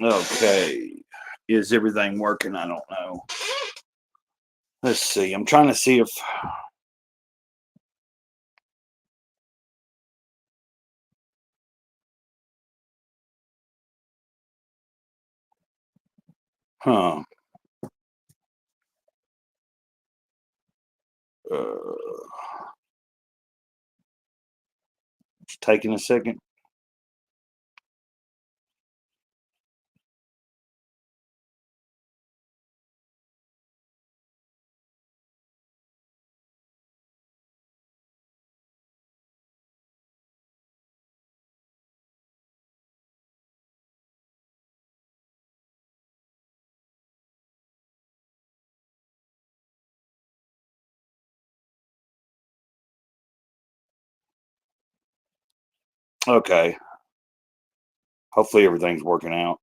Okay. Is everything working? I don't know. Let's see. I'm trying to see if. Huh. Uh, it's taking a second. Okay. Hopefully everything's working out.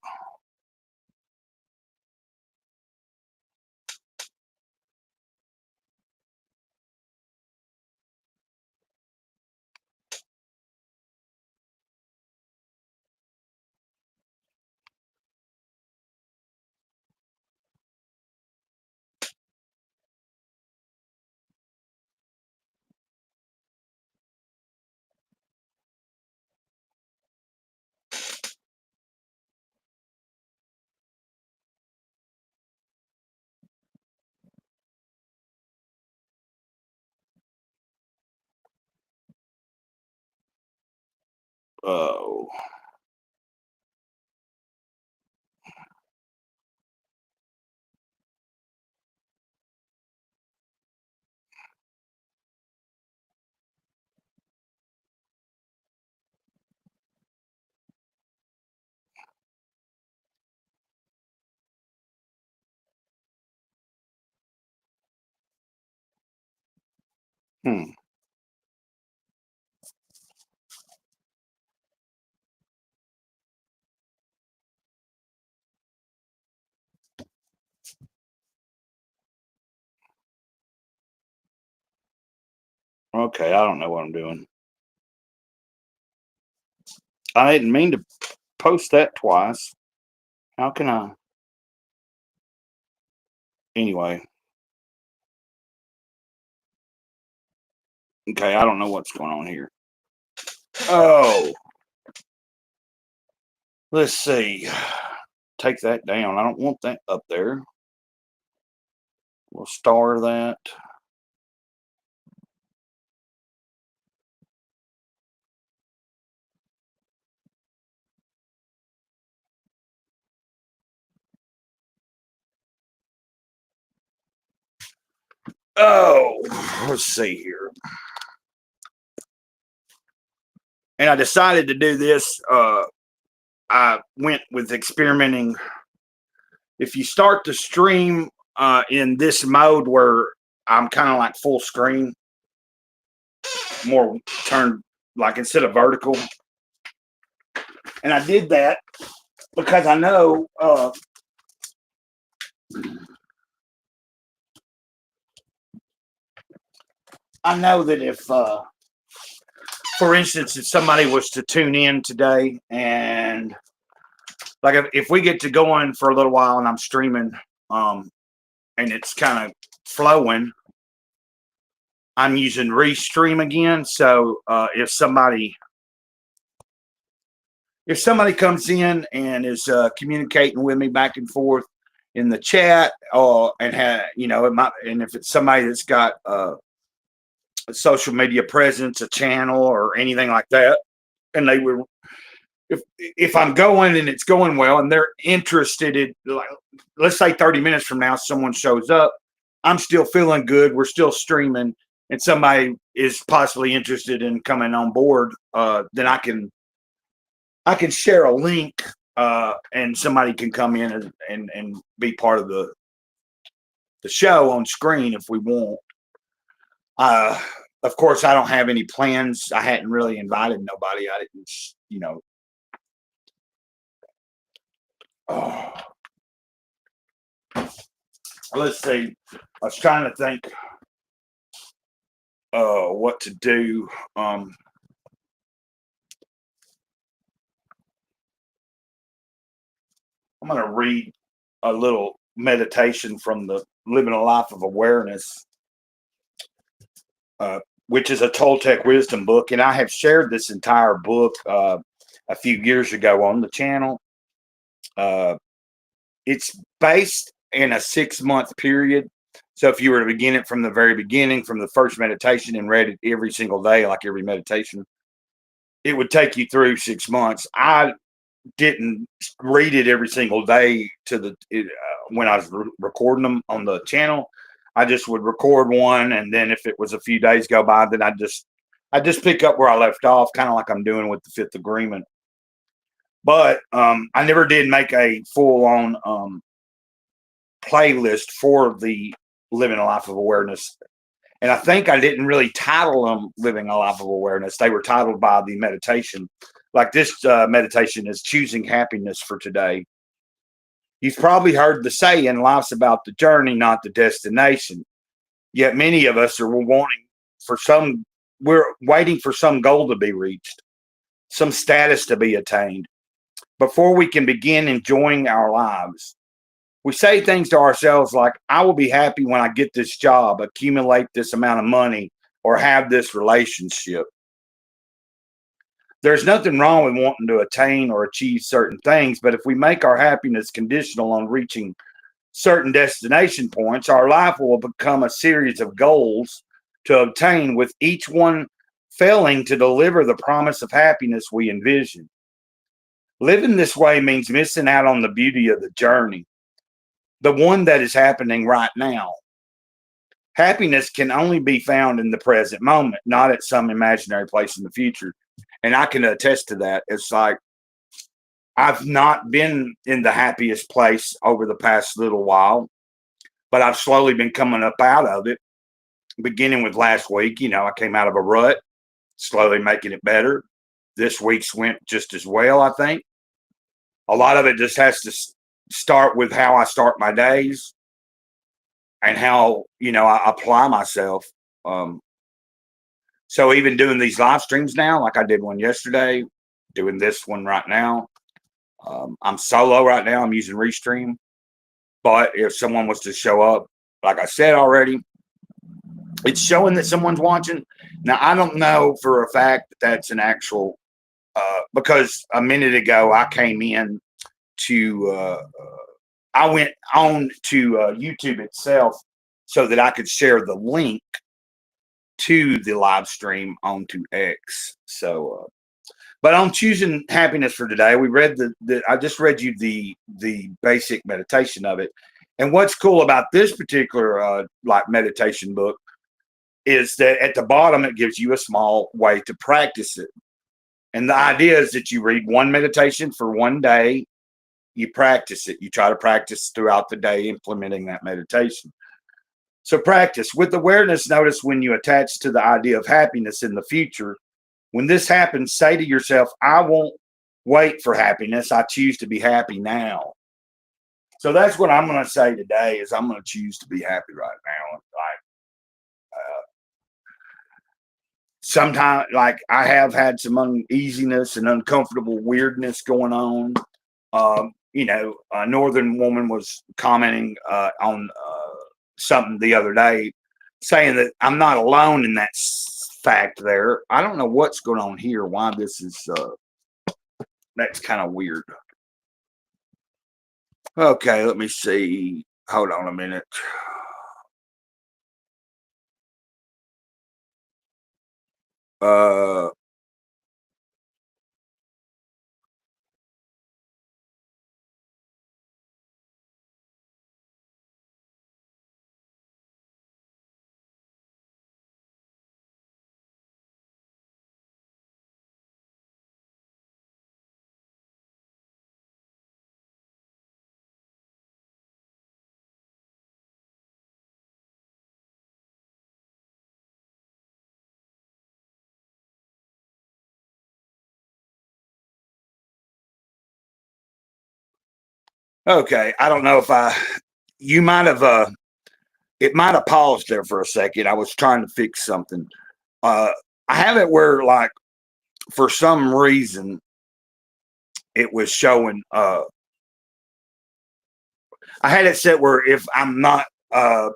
Oh. Hmm. Okay. I don't know what I'm doing. I didn't mean to post that twice. How can I? Anyway. Okay. I don't know what's going on here. Oh. Let's see. Take that down. I don't want that up there. We'll star that. Oh, let's see here. And I decided to do this. I went with experimenting. If you start the stream in this mode where I'm kind of like full screen, more turned like instead of vertical, and I did that because I know that if, for instance, if somebody was to tune in today and like if we get to going for a little while and I'm streaming, um, and it's kind of flowing, I'm using Restream again. So if somebody comes in and is communicating with me back and forth in the chat, and it might, and if it's somebody that's got a social media presence, a channel, or anything like that, and they were, if I'm going and it's going well, and they're interested in, like, let's say 30 minutes from now, someone shows up, I'm still feeling good. We're still streaming, and somebody is possibly interested in coming on board. Then I can share a link, and somebody can come in and be part of the show on screen if we want. Uh, of course, I don't have any plans. I hadn't really invited nobody. I didn't, you know. Oh, let's see. I was trying to think what to do. I'm going to read a little meditation from the Living a Life of Awareness, which is a Toltec wisdom book. And I have shared this entire book a few years ago on the channel. It's based in a 6-month period. So if you were to begin it from the very beginning, from the first meditation, and read it every single day, like every meditation, it would take you through 6 months. I didn't read it every single day when I was recording them on the channel. I just would record one, and then if it was a few days go by, then I just pick up where I left off, kind of like I'm doing with the Fifth Agreement. But I never did make a full-on playlist for the Living a Life of Awareness. And I think I didn't really title them Living a Life of Awareness. They were titled by the meditation. Like this meditation is Choosing Happiness for Today. You've probably heard the saying, life's about the journey, not the destination. Yet many of us are we're waiting for some goal to be reached, some status to be attained, before we can begin enjoying our lives. We say things to ourselves like, I will be happy when I get this job, accumulate this amount of money, or have this relationship. There's nothing wrong with wanting to attain or achieve certain things, but if we make our happiness conditional on reaching certain destination points, our life will become a series of goals to obtain, with each one failing to deliver the promise of happiness we envision. Living this way means missing out on the beauty of the journey, the one that is happening right now. Happiness can only be found in the present moment, not at some imaginary place in the future. And I can attest to that. It's like I've not been in the happiest place over the past little while, but I've slowly been coming up out of it, beginning with last week. I came out of a rut, slowly making it better. This week's went just as well, I think. A lot of it just has to start with how I start my days and how, I apply myself. So even doing these live streams now, like I did one yesterday, doing this one right now. I'm solo right now. I'm using Restream. But if someone was to show up, like I said already, it's showing that someone's watching. Now, I don't know for a fact that that's an actual, because a minute ago I came in to, I went on to YouTube itself so that I could share the link to the live stream onto X. So, but on choosing happiness for today, we read I just read you the basic meditation of it. And what's cool about this particular meditation book is that at the bottom it gives you a small way to practice it. And the idea is that you read one meditation for one day, you practice it. You try to practice throughout the day implementing that meditation. So practice with awareness. Notice when you attach to the idea of happiness in the future. When this happens, say to yourself, I won't wait for happiness. I choose to be happy now. So that's what I'm going to say today is I'm going to choose to be happy right now. Sometimes, like I have had some uneasiness and uncomfortable weirdness going on. A northern woman was commenting on something the other day, saying that I'm not alone in that fact there. I don't know what's going on here, why this is, that's kind of weird. Okay, let me see. Hold on a minute. Okay, I don't know if you might have, it might have paused there for a second. I was trying to fix something. I have it where, like, for some reason, it was showing I had it set where if I'm not like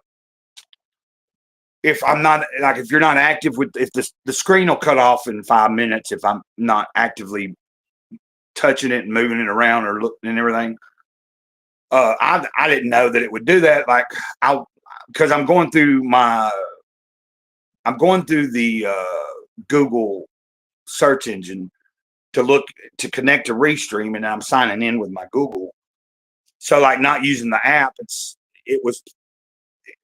if you're not active with if the screen will cut off in 5 minutes if I'm not actively touching it and moving it around or looking and everything. I didn't know that it would do that. Like I because I'm going through the Google search engine to look to connect to Restream, and I'm signing in with my Google. So like not using the app, it was.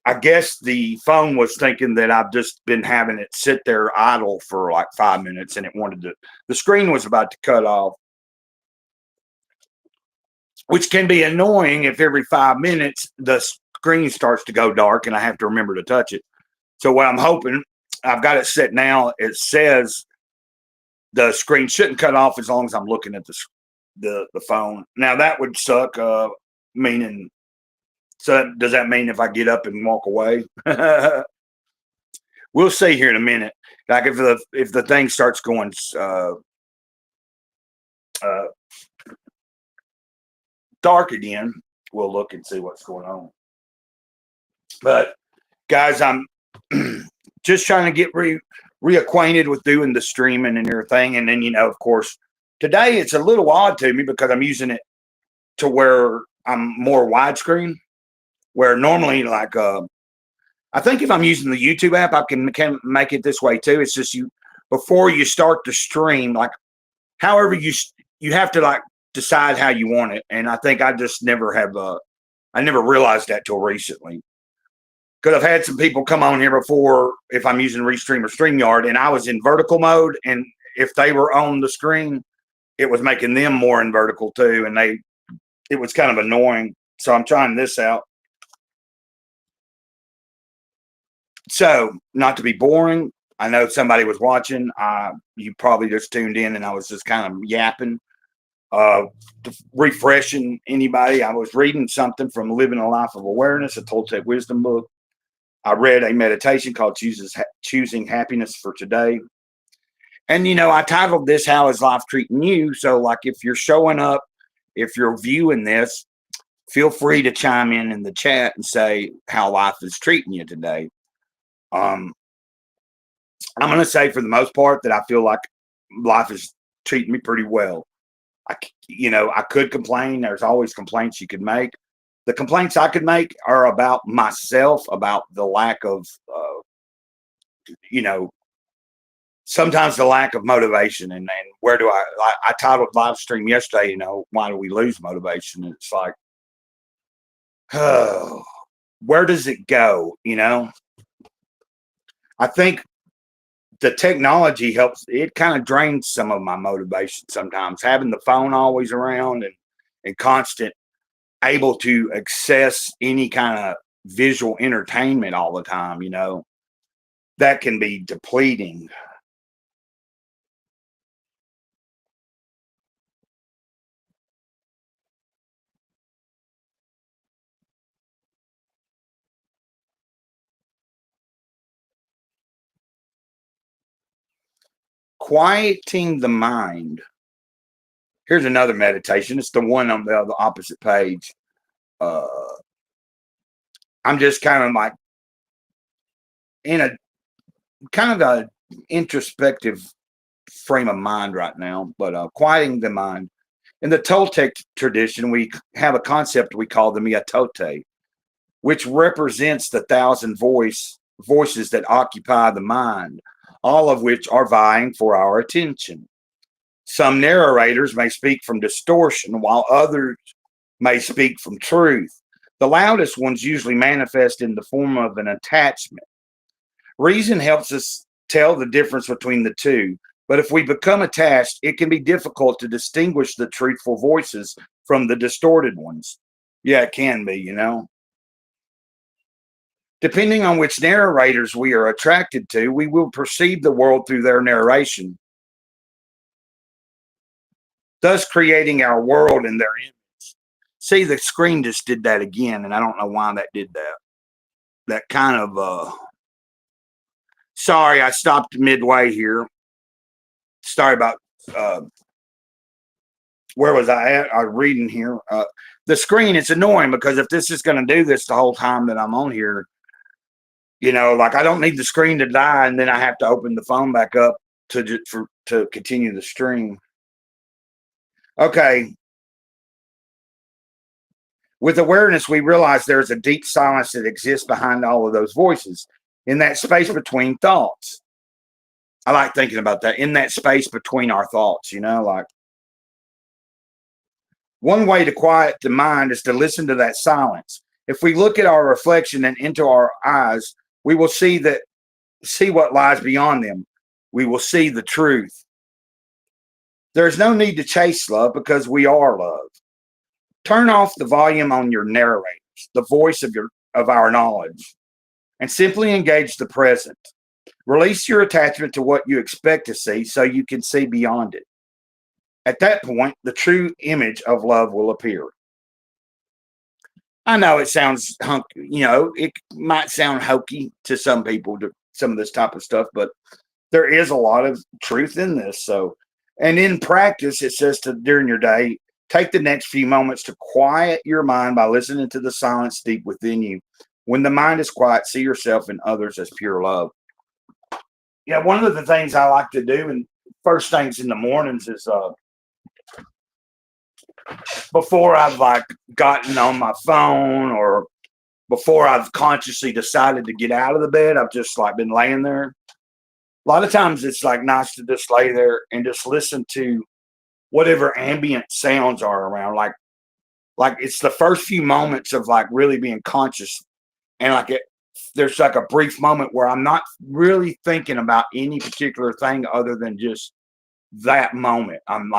I guess the phone was thinking that I've just been having it sit there idle for like 5 minutes, and it wanted to. The screen was about to cut off, which can be annoying if every 5 minutes the screen starts to go dark and I have to remember to touch it. So what I'm hoping, I've got it set now. It says the screen shouldn't cut off as long as I'm looking at the phone. Now that would suck. Meaning, so does that mean if I get up and walk away? We'll see here in a minute. Like if the thing starts going uh, dark again, we'll look and see what's going on. But guys, I'm just trying to get reacquainted with doing the streaming and everything. And then, of course, today it's a little odd to me because I'm using it to where I'm more widescreen, where normally I think if I'm using the YouTube app, I can make it this way too. It's just before you start the stream, like however you have to like decide how you want it. And I think I just never I never realized that till recently. Because I've had some people come on here before if I'm using Restream or StreamYard, and I was in vertical mode, and if they were on the screen, it was making them more in vertical too, and it was kind of annoying. So I'm trying this out. So not to be boring, I know somebody was watching. You probably just tuned in, and I was just kind of yapping, refreshing anybody. I was reading something from Living a Life of Awareness, a Toltec wisdom book. I read a meditation called Choosing Happiness for Today. And, I titled this, How is Life Treating You? So, like, if you're showing up, if you're viewing this, feel free to chime in the chat and say how life is treating you today. I'm going to say for the most part that I feel like life is treating me pretty well. I could complain. There's always complaints you could make. The complaints I could make are about myself, about the lack of, sometimes the lack of motivation. And where do I titled live stream yesterday, why do we lose motivation? And it's like, oh, where does it go? I think the technology helps. It kind of drains some of my motivation sometimes. Having the phone always around and constant, able to access any kind of visual entertainment all the time, that can be depleting. Quieting the mind. Here's another meditation. It's the one on the opposite page. I'm just kind of like in a kind of a introspective frame of mind right now, but quieting the mind. In the Toltec tradition, we have a concept we call the Miyatote, which represents the 1,000 voices that occupy the mind, all of which are vying for our attention. Some narrators may speak from distortion, while others may speak from truth. The loudest ones usually manifest in the form of an attachment. Reason helps us tell the difference between the two, but if we become attached, it can be difficult to distinguish the truthful voices from the distorted ones. Yeah, it can be, Depending on which narrators we are attracted to, we will perceive the world through their narration, thus creating our world in their image. See, the screen just did that again, and I don't know why that did that. That kind of, sorry, I stopped midway here. Sorry about where was I at? I was reading here. The screen, it's annoying because if this is going to do this the whole time that I'm on here, like I don't need the screen to die and then I have to open the phone back up to continue the stream. Okay. With awareness, we realize there's a deep silence that exists behind all of those voices in that space between thoughts. I like thinking about that, in that space between our thoughts, like one way to quiet the mind is to listen to that silence. If we look at our reflection and into our eyes, we will see what lies beyond them. We will see the truth. There's no need to chase love because we are love. Turn off the volume on your narrators, the voice of our knowledge, and simply engage the present. Release your attachment to what you expect to see so you can see beyond it. At that point, the true image of love will appear. I know it sounds it might sound hokey to some people, to some of this type of stuff, but there is a lot of truth in this. So, and in practice, it says during your day, take the next few moments to quiet your mind by listening to the silence deep within you. When the mind is quiet, see yourself and others as pure love. Yeah, one of the things I like to do, and first things in the mornings, is before I've gotten on my phone or before I've consciously decided to get out of the bed, I've just been laying there. A lot of times it's nice to just lay there and just listen to whatever ambient sounds are around. Like it's the first few moments of really being conscious, and there's a brief moment where I'm not really thinking about any particular thing other than just that moment. I'm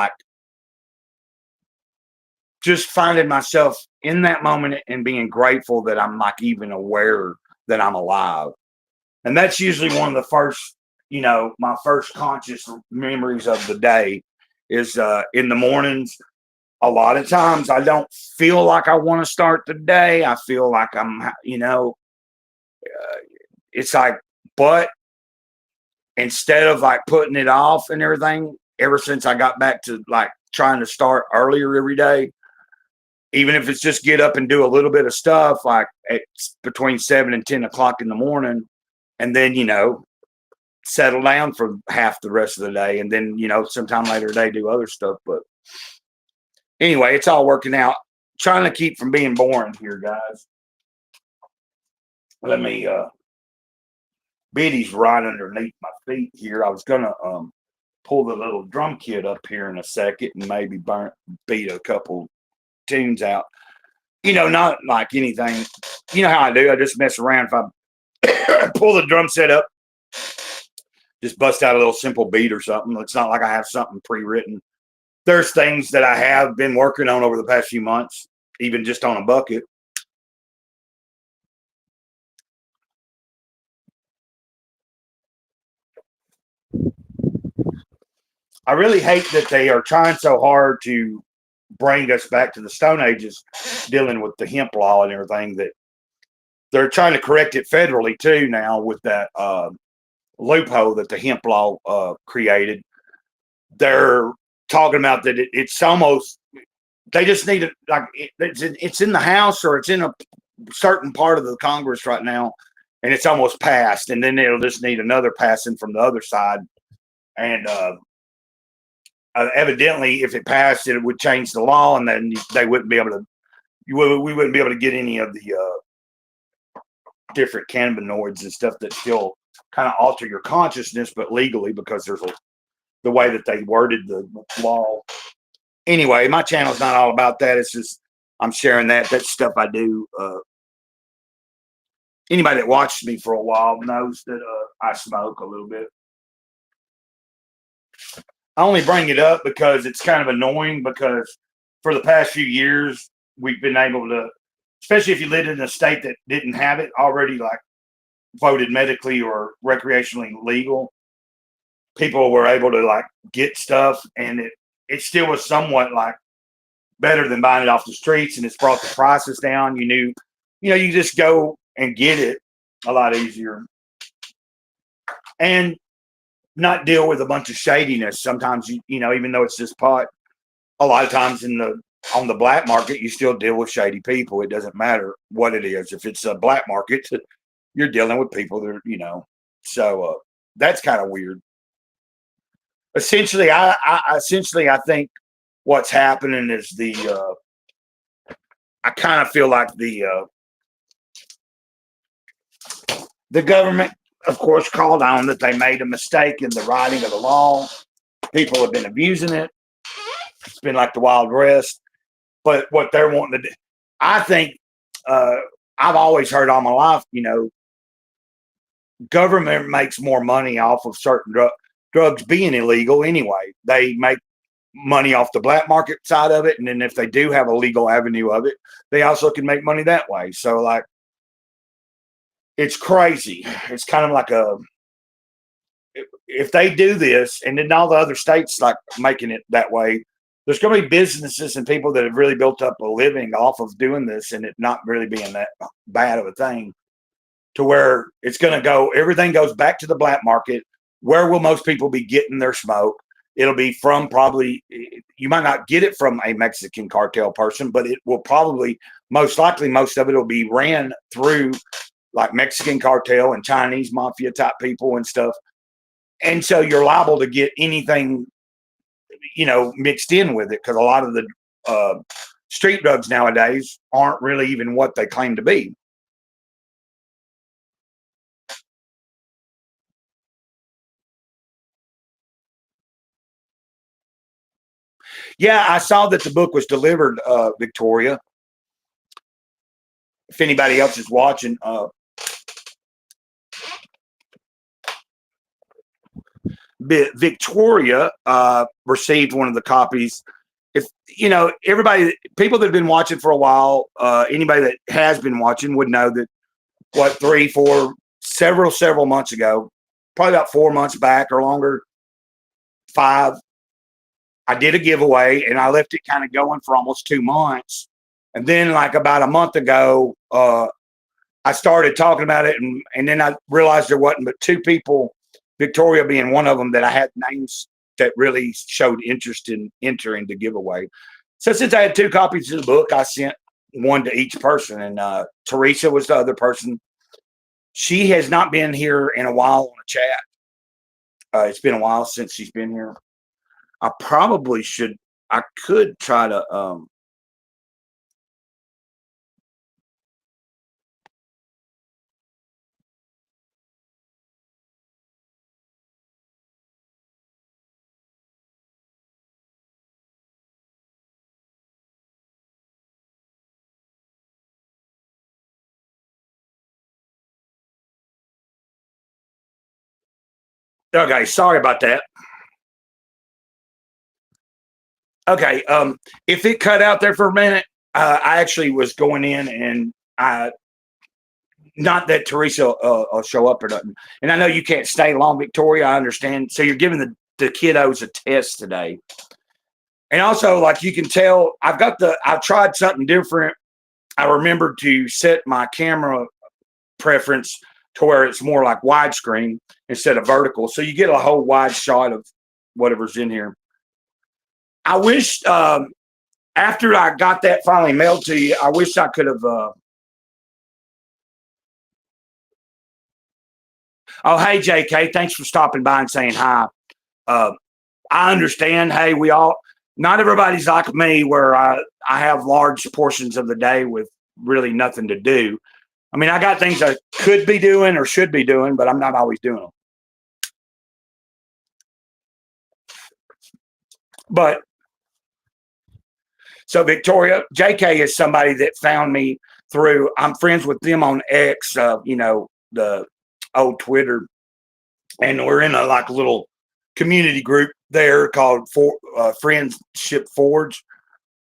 just finding myself in that moment and being grateful that I'm even aware that I'm alive. And that's usually one of the first, my first conscious memories of the day is in the mornings. A lot of times I don't feel like I want to start the day. I feel like I'm, it's but instead of putting it off and everything, ever since I got back to trying to start earlier every day, even if it's just get up and do a little bit of stuff it's between 7 and 10 o'clock in the morning, and then settle down for half the rest of the day, and then sometime later today do other stuff. But anyway, it's all working out. Trying to keep from being boring here, guys. Let me Biddy's right underneath my feet here. I was gonna pull the little drum kit up here in a second and maybe beat a couple tunes out. Not like anything. You know how I do. I just mess around. If I pull the drum set up, just bust out a little simple beat or something. It's not like I have something pre-written. There's things that I have been working on over the past few months, even just on a bucket. I really hate that they are trying so hard to bring us back to the Stone Ages, dealing with the hemp law and everything, that they're trying to correct it federally too now with that loophole that the hemp law created. They're talking about that it's almost, they just need to, it's in the House or it's in a certain part of the Congress right now, and it's almost passed, and then it'll just need another passing from the other side. And evidently, if it passed, it would change the law, and then they wouldn't be able to. We wouldn't be able to get any of the different cannabinoids and stuff that still kind of alter your consciousness, but legally, because there's the way that they worded the law. Anyway, my channel's not all about that. It's just I'm sharing that. That's stuff I do. Anybody that watched me for a while knows that I smoke a little bit. I only bring it up because it's kind of annoying, because for the past few years, we've been able to, especially if you lived in a state that didn't have it already, voted medically or recreationally legal, people were able to get stuff, and it still was somewhat better than buying it off the streets, and it's brought the prices down. You just go and get it a lot easier and not deal with a bunch of shadiness. Sometimes, even though it's just pot, a lot of times on the black market, you still deal with shady people. It doesn't matter what it is. If it's a black market, you're dealing with people that are, so that's kind of weird. Essentially, I think what's happening is I kind of feel like the government, of course, called on that they made a mistake in the writing of the law. People have been abusing it. It's been like the Wild West. But what they're wanting to do, I think, I've always heard all my life, government makes more money off of certain drugs being illegal anyway. They make money off the black market side of it. And then if they do have a legal avenue of it, they also can make money that way. So, like, it's crazy. It's kind of like if they do this and then all the other states like making it that way, there's going to be businesses and people that have really built up a living off of doing this and it not really being that bad of a thing, to where it's going to go, everything goes back to the black market. Where will most people be getting their smoke? It'll be from, probably, you might not get it from a Mexican cartel person, but it will probably, most likely, most of it will be ran through like Mexican cartel and Chinese mafia type people and stuff. And so you're liable to get anything, mixed in with it, because a lot of the street drugs nowadays aren't really even what they claim to be. Yeah, I saw that the book was delivered, Victoria. If anybody else is watching, Victoria received one of the copies. If everybody, people that have been watching for a while, anybody that has been watching would know that what 3, 4, several months ago, probably about 4 months back or longer, 5, I did a giveaway and I left it kind of going for almost 2 months. And then, like, about a month ago, I started talking about it, and then I realized there wasn't but 2 people, Victoria being one of them, that I had names that really showed interest in entering the giveaway. So since I had 2 copies of the book, I sent one to each person, and Teresa was the other person. She has not been here in a while on a chat. It's been a while since she's been here. I probably should. I could try to. Okay, sorry about that. Okay, if it cut out there for a minute, I actually was going in and I. Not that Teresa will show up or nothing. And I know you can't stay long, Victoria. I understand. So you're giving the kiddos a test today. And also, like, you can tell, I've tried something different. I remembered to set my camera preference to where it's more like widescreen instead of vertical. So you get a whole wide shot of whatever's in here. I wish, after I got that finally mailed to you, I wish I could have. Oh, hey, JK, thanks for stopping by and saying hi. Uh, I understand. Hey, not everybody's like me, where I have large portions of the day with really nothing to do. I mean, I got things I could be doing or should be doing, but I'm not always doing them. But so Victoria, JK is somebody that found me through, I'm friends with them on X, the old Twitter. And we're in a like little community group there called Friendship Forge,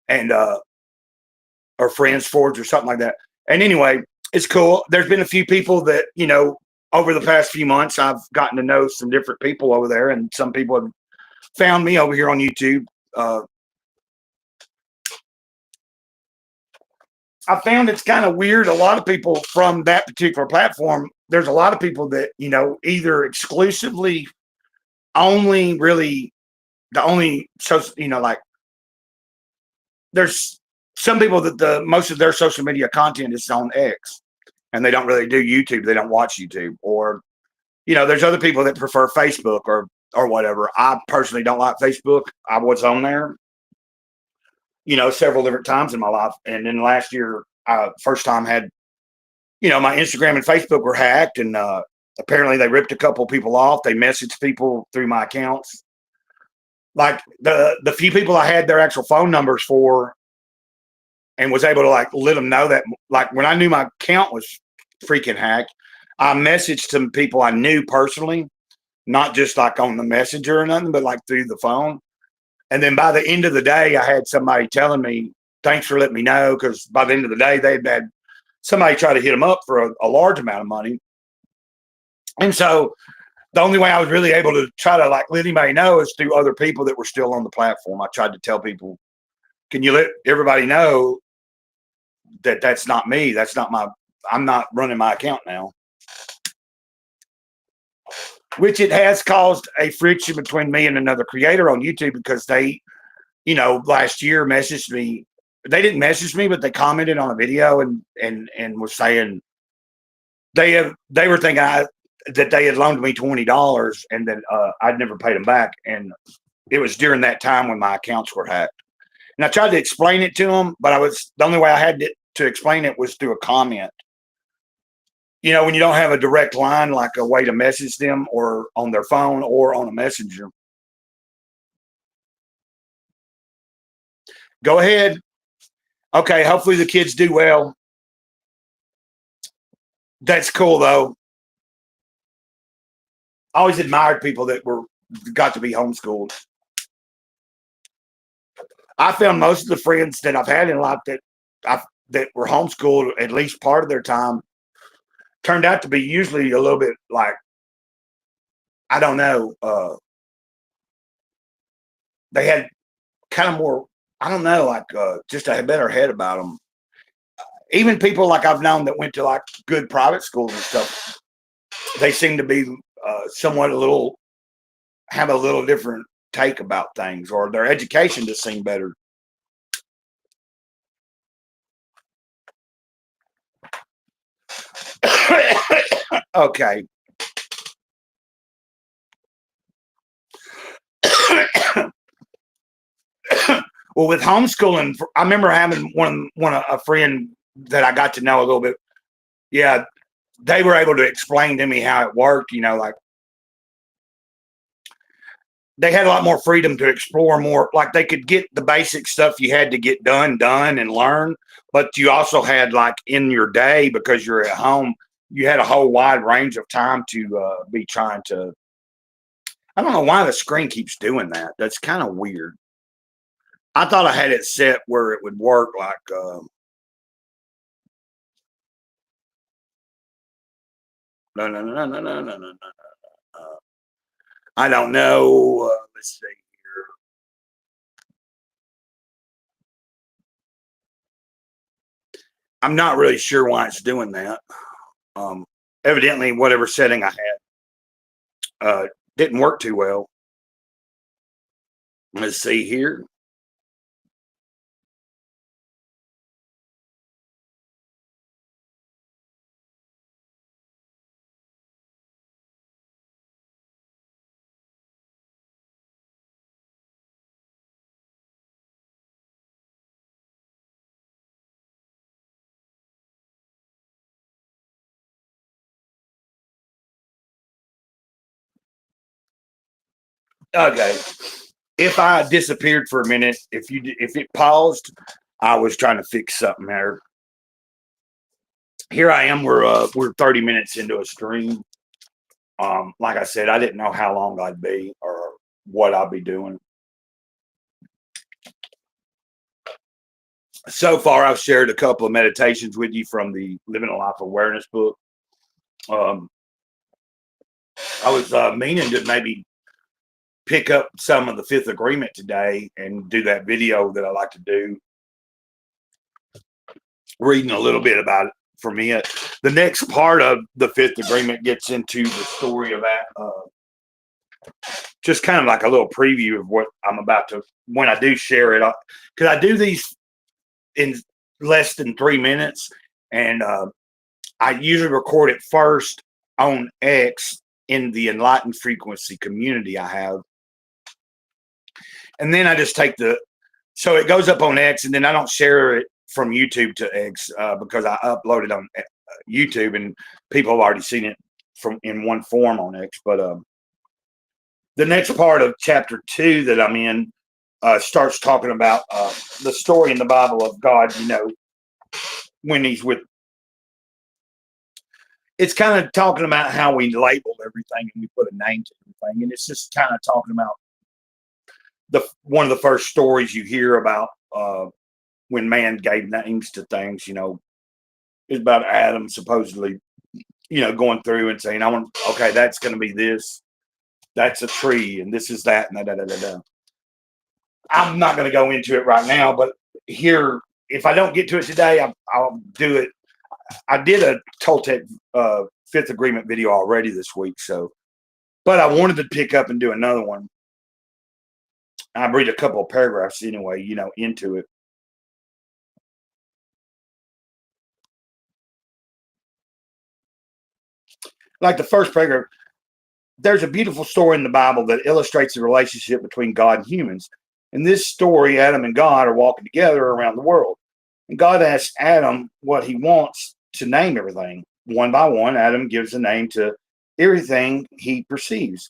and or Friends Forge or something like that. And anyway, it's cool. There's been a few people that, over the past few months, I've gotten to know some different people over there, and some people have found me over here on YouTube. I found it's kind of weird. A lot of people from that particular platform, there's a lot of people that, either exclusively only really the only, so, like, there's some people that most of their social media content is on X, and they don't really do YouTube. They don't watch YouTube, or there's other people that prefer Facebook or whatever. I personally don't like Facebook. I was on there, several different times in my life, and then last year, first time had, my Instagram and Facebook were hacked, and apparently they ripped a couple people off. They messaged people through my accounts. Like the few people I had their actual phone numbers for, and was able to like let them know that, like, when I knew my account was freaking hacked, I messaged some people I knew personally, not just like on the messenger or nothing, but like through the phone. And then by the end of the day, I had somebody telling me, thanks for letting me know. Cause by the end of the day, they'd had somebody try to hit them up for a large amount of money. And so the only way I was really able to try to like let anybody know is through other people that were still on the platform. I tried to tell people, can you let everybody know that that's not me? That's not I'm not running my account now. Which it has caused a friction between me and another creator on YouTube, because they, last year messaged me. They didn't message me, but they commented on a video and was saying they were thinking that they had loaned me $20 and that I'd never paid them back. And it was during that time when my accounts were hacked. And I tried to explain it to them, but the only way I had to explain it was through a comment. When you don't have a direct line, like a way to message them or on their phone or on a messenger. Go ahead. Okay, hopefully the kids do well. That's cool, though. I always admired people that got to be homeschooled. I found most of the friends that I've had in life that were homeschooled at least part of their time turned out to be usually a little bit like, I don't know, they had kind of more, I don't know, like just a better head about them. Even people like I've known that went to like good private schools and stuff, they seem to be somewhat have a little different take about things, or their education just seemed better. Okay. Well, with homeschooling, I remember having a friend that I got to know a little bit. Yeah, they were able to explain to me how it worked. Like they had a lot more freedom to explore more. Like they could get the basic stuff you had to get done and learn, but you also had like in your day, because you're at home, you had a whole wide range of time to be trying to. I don't know why the screen keeps doing that. That's kind of weird. I thought I had it set where it would work like. No. I don't know. Let's see here. I'm not really sure why it's doing that. Evidently, whatever setting I had didn't work too well. Let's see here. Okay. If I disappeared for a minute, if it paused, I was trying to fix something there. Here I am. We're 30 minutes into a stream. Like I said, I didn't know how long I'd be or what I'd be doing. So far, I've shared a couple of meditations with you from the Living a Life Awareness book. I was meaning to maybe pick up some of the Fifth Agreement today and do that video that I like to do, reading a little bit about it from it. The next part of the Fifth Agreement gets into the story of that. Just kind of like a little preview of what I'm about to, when I do share it, because I do these in less than 3 minutes. And I usually record it first on X in the Enlightened Frequency community I have. And then I just take so it goes up on X, and then I don't share it from YouTube to X because I upload it on YouTube, and people have already seen it in one form on X. But the next part of chapter 2 that I'm in starts talking about the story in the Bible of God, when he's with. It's kind of talking about how we label everything and we put a name to everything. And it's just kind of talking about one of the first stories you hear about when man gave names to things, is about Adam supposedly, going through and saying, okay, that's going to be this. That's a tree, and this is that, and da. I'm not going to go into it right now, but here, if I don't get to it today, I'll do it. I did a Toltec Fifth Agreement video already this week, but I wanted to pick up and do another one. I read a couple of paragraphs anyway, into it. Like the first paragraph, there's a beautiful story in the Bible that illustrates the relationship between God and humans. In this story, Adam and God are walking together around the world. And God asks Adam what he wants to name everything. One by one, Adam gives a name to everything he perceives.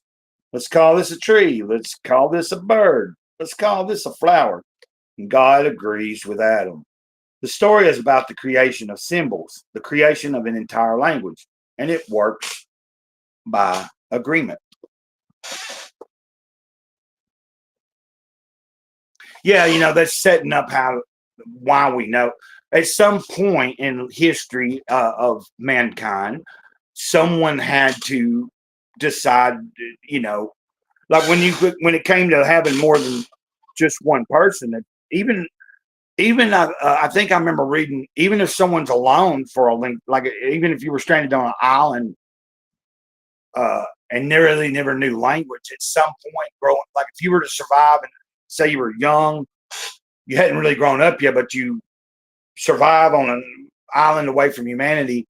Let's call this a tree. Let's call this a bird. Let's call this a flower. And God agrees with Adam. The story is about the creation of symbols, the creation of an entire language, and it works by agreement. Yeah, that's setting up why we know. At some point in history of mankind, someone had to decide, like when it came to having more than just one person, even I think I remember reading, even if someone's alone for a length, like even if you were stranded on an island and really never knew language, at some point growing, like if you were to survive and say you were young, you hadn't really grown up yet, but you survive on an island away from humanity,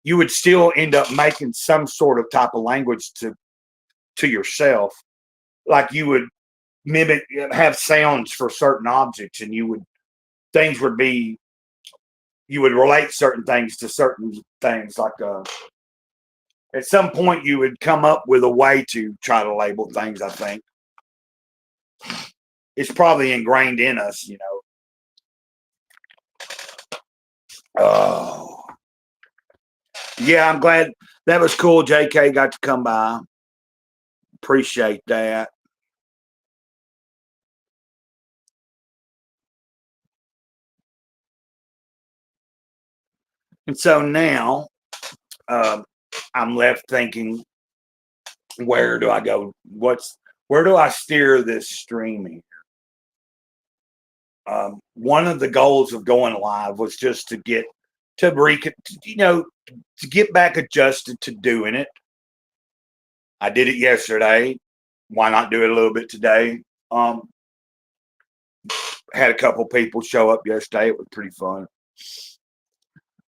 you would still end up making some sort of type of language to yourself. Like you would mimic, have sounds for certain objects, and you would relate certain things to certain things. Like at some point you would come up with a way to try to label things. I think it's probably ingrained in us, Oh, yeah, I'm glad that was cool. JK got to come by. Appreciate that. And so now I'm left thinking, where do I go? Where do I steer this stream here? One of the goals of going live was just to get back adjusted to doing it. I did it yesterday. Why not do it a little bit today? Had a couple people show up yesterday. It was pretty fun.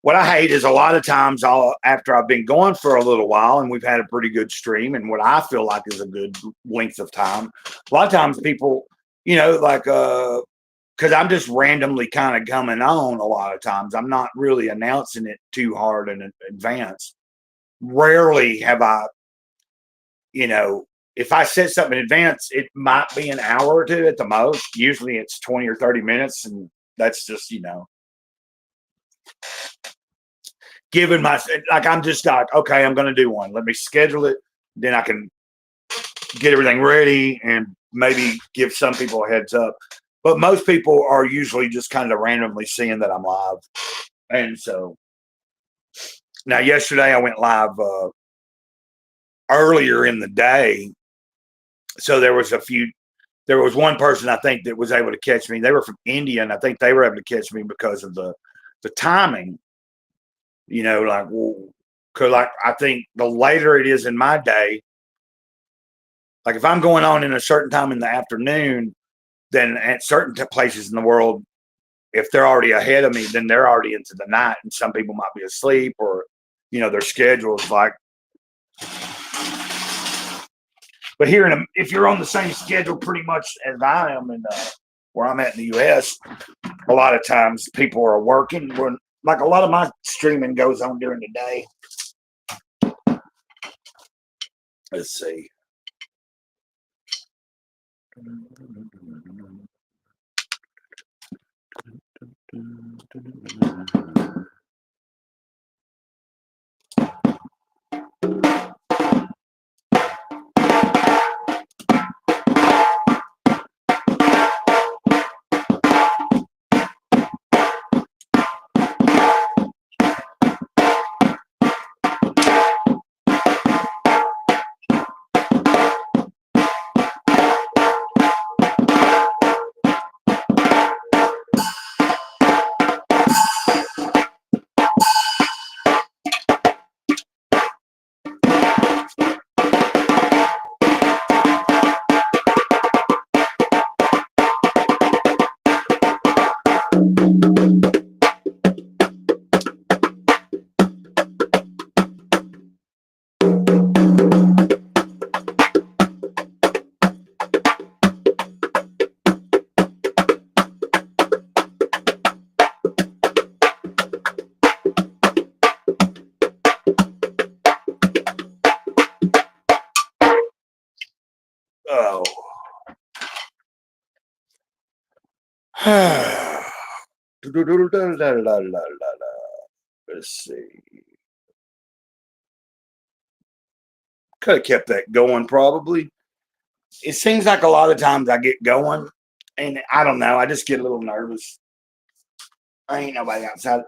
What I hate is a lot of times after I've been going for a little while and we've had a pretty good stream and what I feel like is a good length of time, a lot of times people, because I'm just randomly kind of coming on a lot of times. I'm not really announcing it too hard in advance. Rarely have I, if I said something in advance, it might be an hour or two at the most. Usually it's 20 or 30 minutes. And that's just, given I'm just like, okay, I'm going to do one. Let me schedule it. Then I can get everything ready and maybe give some people a heads up. But most people are usually just kind of randomly seeing that I'm live. And so now yesterday I went live earlier in the day. So there was one person I think that was able to catch me. They were from India, and I think they were able to catch me because of the timing. Because I think the later it is in my day, like if I'm going on in a certain time in the afternoon, then at certain places in the world, if they're already ahead of me, then they're already into the night, and some people might be asleep, or their schedule's like. But here, if you're on the same schedule pretty much as I am, and where I'm at in the U.S., a lot of times people are working. Like a lot of my streaming goes on during the day. Let's see. Oh. Let's see. Could have kept that going probably. It seems like a lot of times I get going, and I don't know. I just get a little nervous. I ain't nobody outside,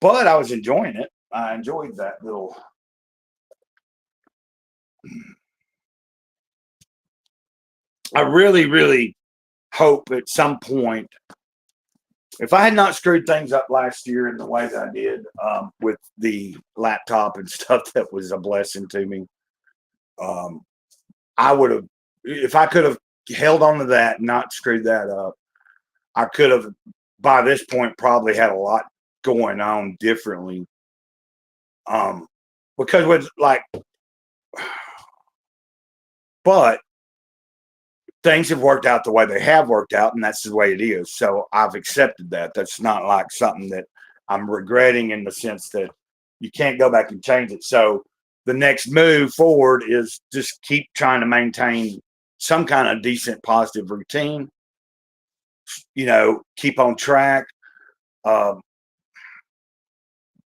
but I was enjoying it. I enjoyed that little. I really, really hope at some point, if I had not screwed things up last year in the way that I did with the laptop and stuff, that was a blessing to me. I would have, if I could have held on to that and not screwed that up, I could have, by this point, probably had a lot going on differently. Because with but things have worked out the way they have worked out, and that's the way it is. So I've accepted that. That's not like something that I'm regretting, in the sense that you can't go back and change it. So the next move forward is just keep trying to maintain some kind of decent positive routine, keep on track,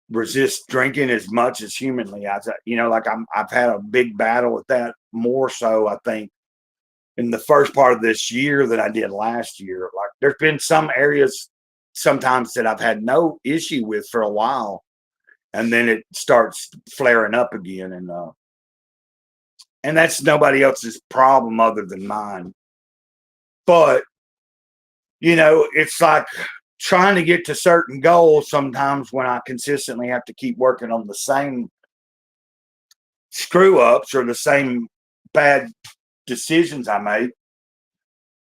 resist drinking as much as humanly. I've had a big battle with that, more so I think in the first part of this year than I did last year. Like, there's been some areas sometimes that I've had no issue with for a while, and then it starts flaring up again, and that's nobody else's problem other than mine. But it's like trying to get to certain goals sometimes, when I consistently have to keep working on the same screw ups or the same bad decisions I make,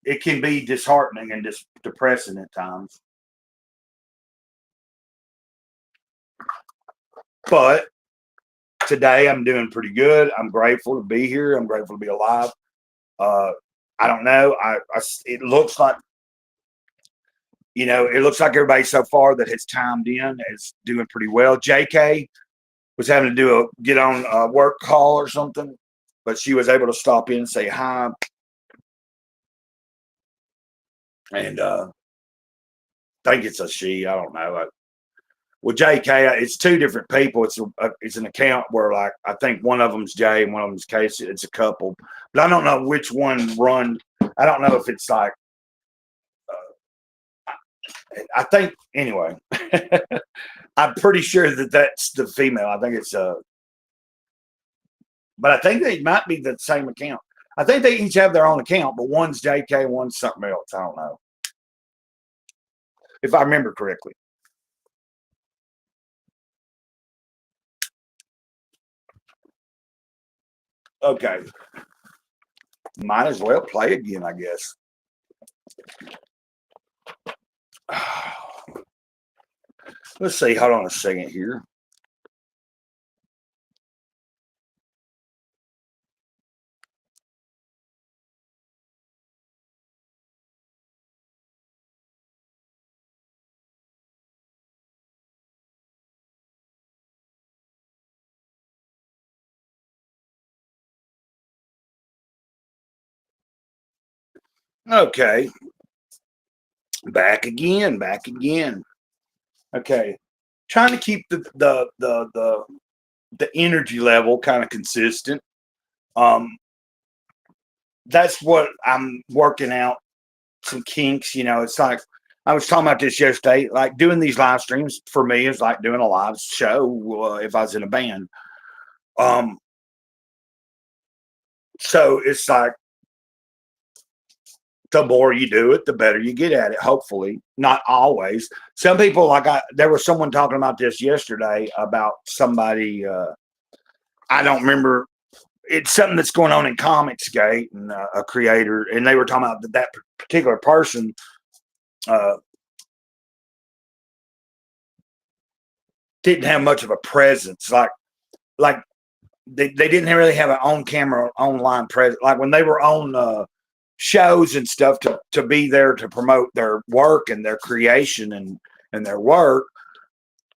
it can be disheartening and depressing at times. But today I'm doing pretty good. I'm grateful to be here. I'm grateful to be alive. I don't know. It looks like, it looks like everybody so far that has chimed in is doing pretty well. JK was having to get on a work call or something, but she was able to stop in and say hi. And I think it's a she. I don't know. Well, JK, it's two different people. It's an account where, like, I think one of them's Jay and one of them's Casey. It's a couple, but I don't know which one run. I don't know if it's like. I think anyway. I'm pretty sure that that's the female. I think it's but I think they might be the same account. I think they each have their own account, but one's JK, one's something else. I don't know, if I remember correctly. Okay. Might as well play again, I guess. Let's see. Hold on a second here. Okay. Back again. Back again. Okay. Trying to keep the energy level kind of consistent. Um, that's what I'm working out some kinks. It's like I was talking about this yesterday. Like doing these live streams for me is like doing a live show if I was in a band. Um, so it's like the more you do it, the better you get at it. Hopefully, not always. Some people there was someone talking about this yesterday about somebody. I don't remember. It's something that's going on in Comicsgate and a creator, and they were talking about that particular person uh, didn't have much of a presence. Like they didn't really have an on camera online presence. Like when they were on shows and stuff to be there to promote their work and their creation and their work.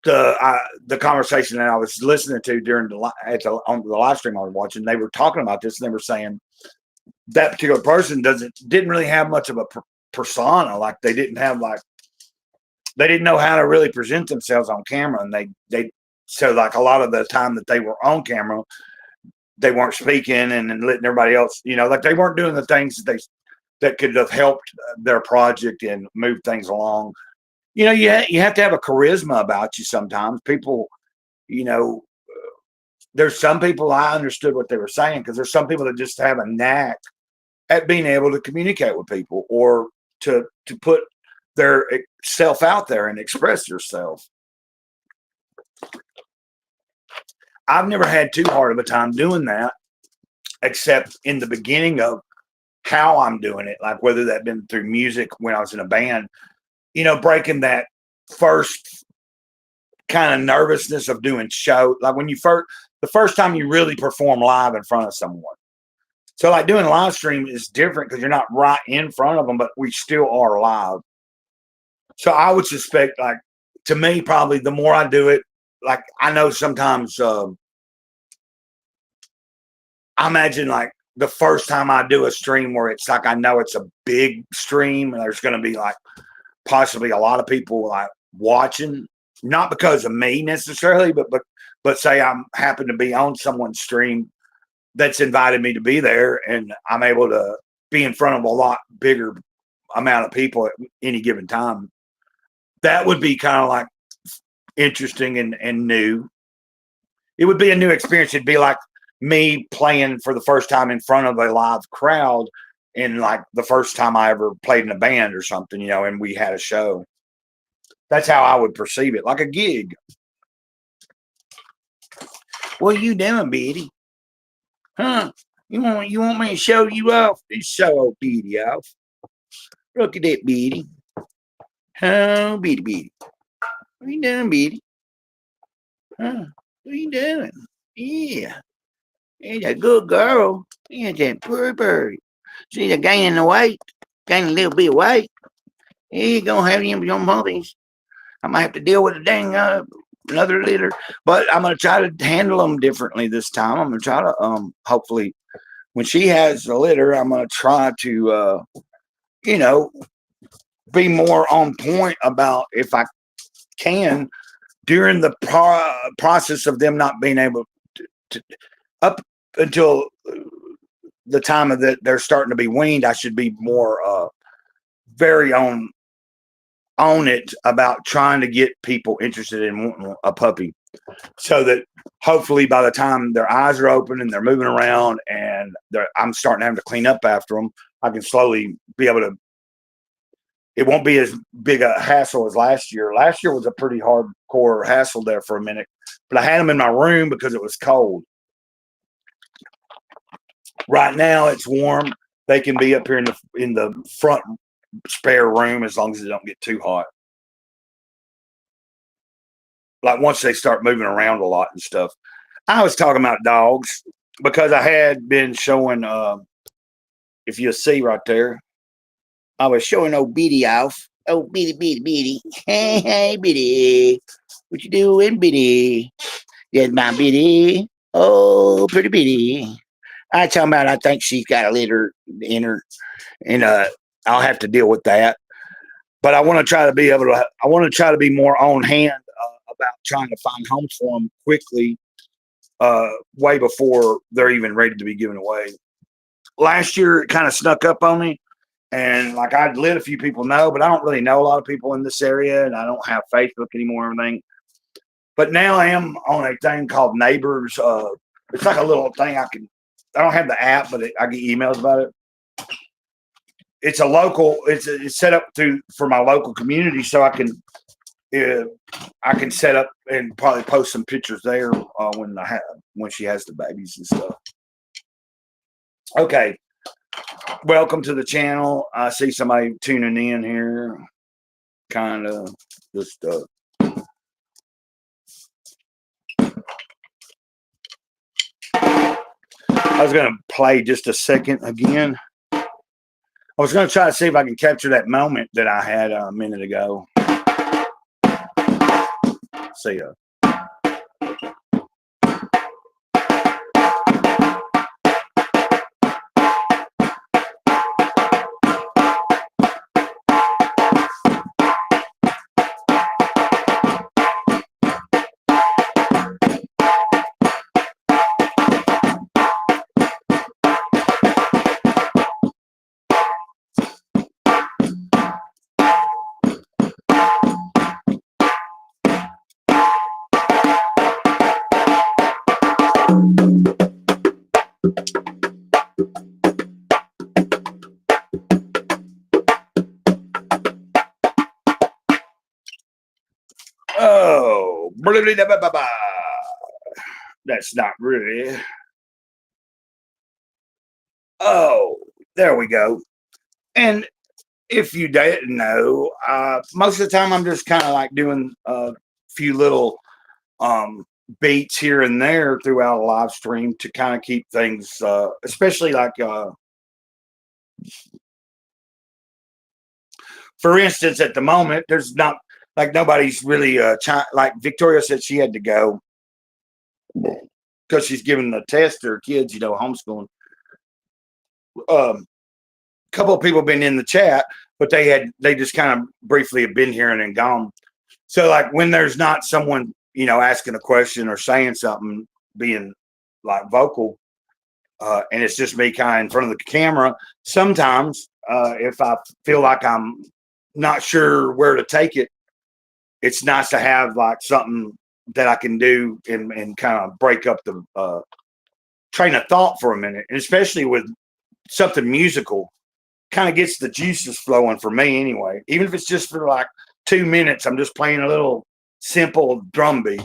The conversation that I was listening to during on the live stream I was watching, they were talking about this and they were saying that particular person didn't really have much of a persona. Like they didn't know how to really present themselves on camera, and they so like a lot of the time that they were on camera, they weren't speaking and letting everybody else, like they weren't doing the things that could have helped their project and move things along. You have to have a charisma about you sometimes. People, you know, there's some people I understood what they were saying because there's some people that just have a knack at being able to communicate with people or to put their self out there and express yourself. I've never had too hard of a time doing that, except in the beginning of how I'm doing it, like whether that been through music when I was in a band, breaking that first kind of nervousness of doing show, like when the first time you really perform live in front of someone. So like doing a live stream is different because you're not right in front of them, but we still are live. So I would suspect, like, to me, probably the more I do it, like I know sometimes I imagine like the first time I do a stream where it's like I know it's a big stream and there's going to be like possibly a lot of people like watching, not because of me necessarily, but say I'm happen to be on someone's stream that's invited me to be there, and I'm able to be in front of a lot bigger amount of people at any given time. That would be kind of like interesting and new. It would be a new experience. It'd be like me playing for the first time in front of a live crowd and like the first time I ever played in a band or something, and we had a show. That's how I would perceive it, like a gig. What are you doing, Betty? Huh? You want me to show you off? Let's show old Betty off. Look at that, Betty. Oh, Betty. What are you doing, Betty? Huh? What are you doing? Yeah. She's a good girl. Yeah, that poor bird. She's a gaining the weight, gaining a little bit of weight. Yeah, you gonna have them young puppies. I might have to deal with a dang another litter, but I'm gonna try to handle them differently this time. I'm gonna try to hopefully when she has a litter, I'm gonna try to you know be more on point about if I can during the process of them not being able to up until the time of that they're starting to be weaned. I should be more very on it about trying to get people interested in wanting a puppy, so that hopefully by the time their eyes are open and they're moving around and I'm starting to have to clean up after them, I can slowly be able to. It won't be as big a hassle as last year. Last year was a pretty hardcore hassle there for a minute, but I had them in my room because it was cold. Right now it's warm. They can be up here in the front spare room as long as it don't get too hot. like once they start moving around a lot and stuff. I was talking about dogs because I had been showing, if you see right there, I was showing old Beatty off. Oh, Beatty, Beatty, Beatty. Hey, hey, Beatty. What you doing, Beatty? Yes, my Beatty. Oh, pretty Beatty. I talking about I think she's got a litter in her, and I'll have to deal with that. But I want to try to be able to. I want to try to be more on hand about trying to find homes for them quickly, way before they're even ready to be given away. Last year, it kind of snuck up on me, and like I'd let a few people know, but I don't really know a lot of people in this area, and I don't have Facebook anymore or anything. But now I am on a thing called Neighbors. It's like a little thing I can. I don't have the app, but I get emails about it. It's a local. It's set up for my local community, so I can set up and probably post some pictures there when she has the babies and stuff. Okay, welcome to the channel. I see somebody tuning in here. Kind of just. I was going to play just a second again. I was going to try to see if I can capture that moment that I had a minute ago. See ya. Oh, that's not really. Oh, there we go. And if you didn't know, most of the time I'm just kind of like doing a few little beats here and there throughout a live stream to kind of keep things, especially like, for instance, at the moment, there's not like nobody's really like Victoria said she had to go because she's giving the test to her kids, homeschooling. Couple of people have been in the chat, but they just kind of briefly have been here and then gone. So like when there's not someone, asking a question or saying something, being like vocal, and it's just me kind of in front of the camera, sometimes if I feel like I'm not sure where to take it, it's nice to have like something that I can do and kind of break up the train of thought for a minute, and especially with something musical, kind of gets the juices flowing for me anyway. Even if it's just for like 2 minutes, I'm just playing a little simple drum beat,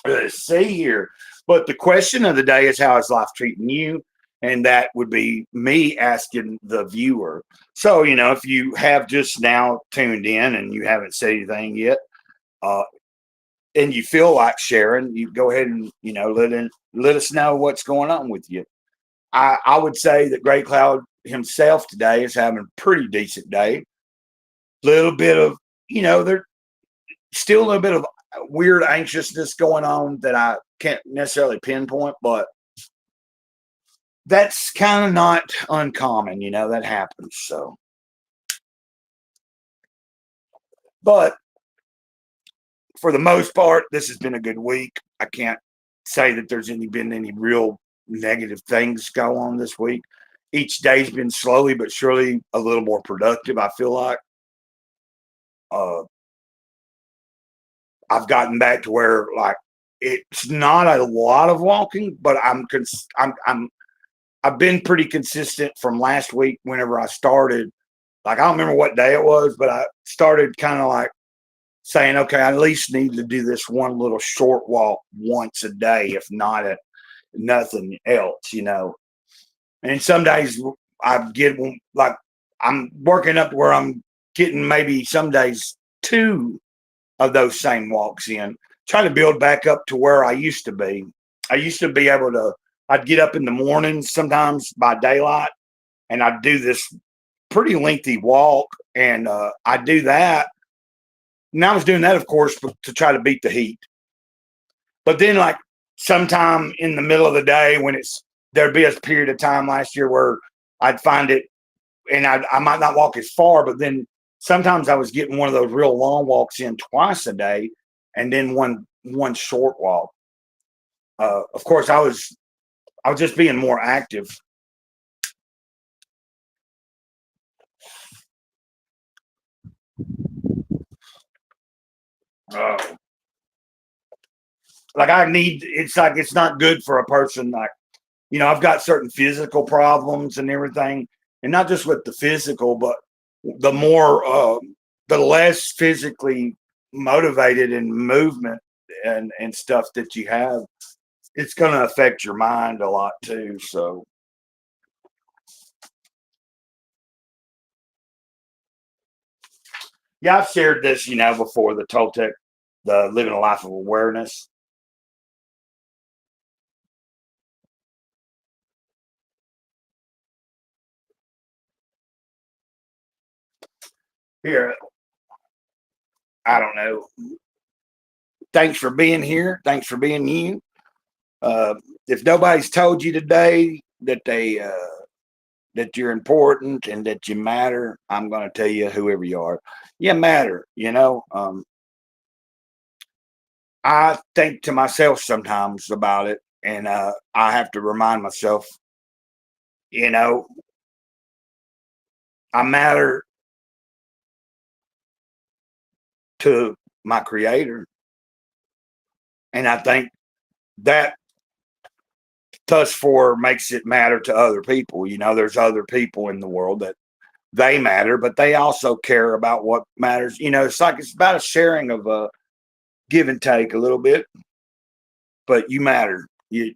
Let's see here. But the question of the day is, how is life treating you? And that would be me asking the viewer. So, if you have just now tuned in and you haven't said anything yet, and you feel like sharing, you go ahead and, let us know what's going on with you. I would say that Gray Cloud himself today is having a pretty decent day. Little bit of, there's still a little bit of weird anxiousness going on that I can't necessarily pinpoint, but that's kind of not uncommon, that happens. So, but for the most part, this has been a good week. I can't say that there's been any real negative things go on this week. Each day's been slowly but surely a little more productive, I feel like. I've gotten back to where like it's not a lot of walking, but I've been pretty consistent from last week whenever I started. Like I don't remember what day it was, but I started kind of like saying, okay, I at least need to do this one little short walk once a day, if not nothing else, And some days I get like I'm working up to where I'm getting maybe some days two of those same walks in, trying to build back up to where I used to be. I used to be able to, I'd get up in the mornings sometimes by daylight and I'd do this pretty lengthy walk. And I'd do that. And I was doing that, of course, to try to beat the heat. But then, like, sometime in the middle of the day when there'd be a period of time last year where I'd find it and I might not walk as far, but then sometimes I was getting one of those real long walks in twice a day and then one short walk. Of course, I was just being more active. Uh, like it's like it's not good for a person. Like, I've got certain physical problems and everything, and not just with the physical, but the more the less physically motivated in movement and stuff that you have, it's going to affect your mind a lot too. So yeah, I've shared this, before, the Toltec, the living a life of awareness. Here, I don't know. Thanks for being here. Thanks for being you. If nobody's told you today that you're important and that you matter, I'm going to tell you, whoever you are, you matter. I think to myself sometimes about it, and I have to remind myself, you know, I matter to my creator. And I think that thus far makes it matter to other people. There's other people in the world that they matter, but they also care about what matters. It's about a sharing of a give and take a little bit, but you matter. You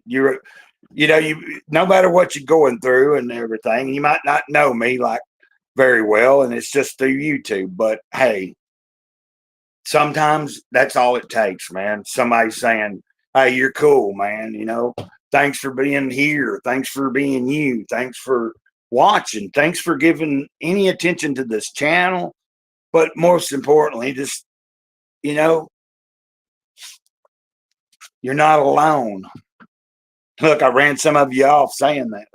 no matter what you're going through and everything, you might not know me like very well, and it's just through YouTube. But hey, sometimes that's all it takes, man. Somebody saying, "Hey, you're cool, man. Thanks for being here. Thanks for being you. Thanks for watching. Thanks for giving any attention to this channel." But most importantly, just, you know, you're not alone. Look, I ran some of you off saying that.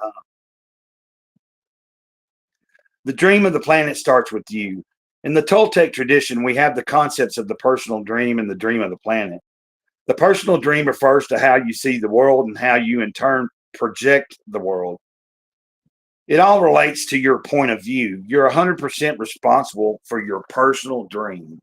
The dream of the planet starts with you. In the Toltec tradition, we have the concepts of the personal dream and the dream of the planet. The personal dream refers to how you see the world and how you, in turn, project the world. It all relates to your point of view. You're 100% responsible for your personal dream.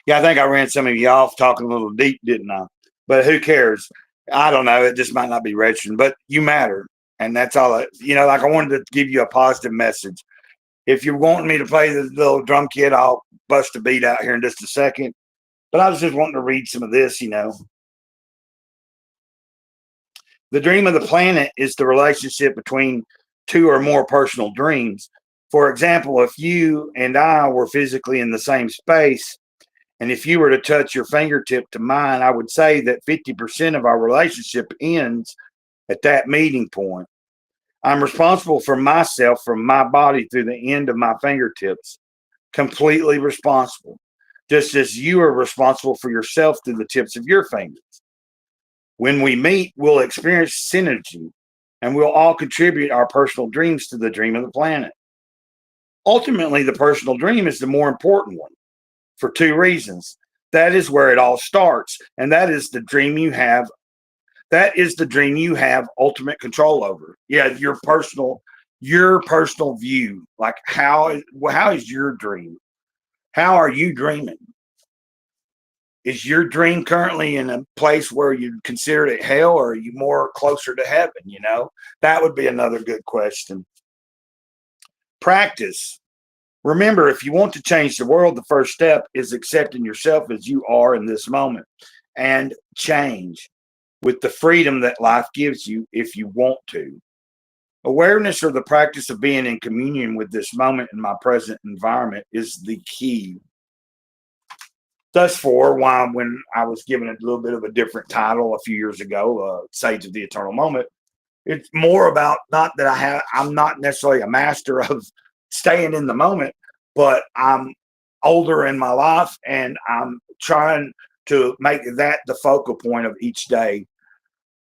Yeah, I think I ran some of you off talking a little deep, didn't I? But who cares? I don't know. It just might not be registering, but you matter. And that's all. Like, I wanted to give you a positive message. If you're wanting me to play the little drum kit, I'll bust a beat out here in just a second. But I was just wanting to read some of this. The dream of the planet is the relationship between two or more personal dreams. For example, if you and I were physically in the same space, and if you were to touch your fingertip to mine, I would say that 50% of our relationship ends at that meeting point. I'm responsible for myself from my body through the end of my fingertips, completely responsible, just as you are responsible for yourself through the tips of your fingers. When we meet, we'll experience synergy and we'll all contribute our personal dreams to the dream of the planet. Ultimately, the personal dream is the more important one for two reasons. That is where it all starts, and that is the dream you have. That is the dream you have ultimate control over. Yeah, your personal view. Like, how is your dream? How are you dreaming? Is your dream currently in a place where you consider it hell, or are you more closer to heaven? That would be another good question. Practice. Remember, if you want to change the world, the first step is accepting yourself as you are in this moment and change with the freedom that life gives you if you want to. Awareness or the practice of being in communion with this moment in my present environment is the key. Thus far, why when I was given a little bit of a different title a few years ago, Sage of the Eternal Moment, it's more about not that I'm not necessarily a master of staying in the moment, but I'm older in my life and I'm trying to make that the focal point of each day.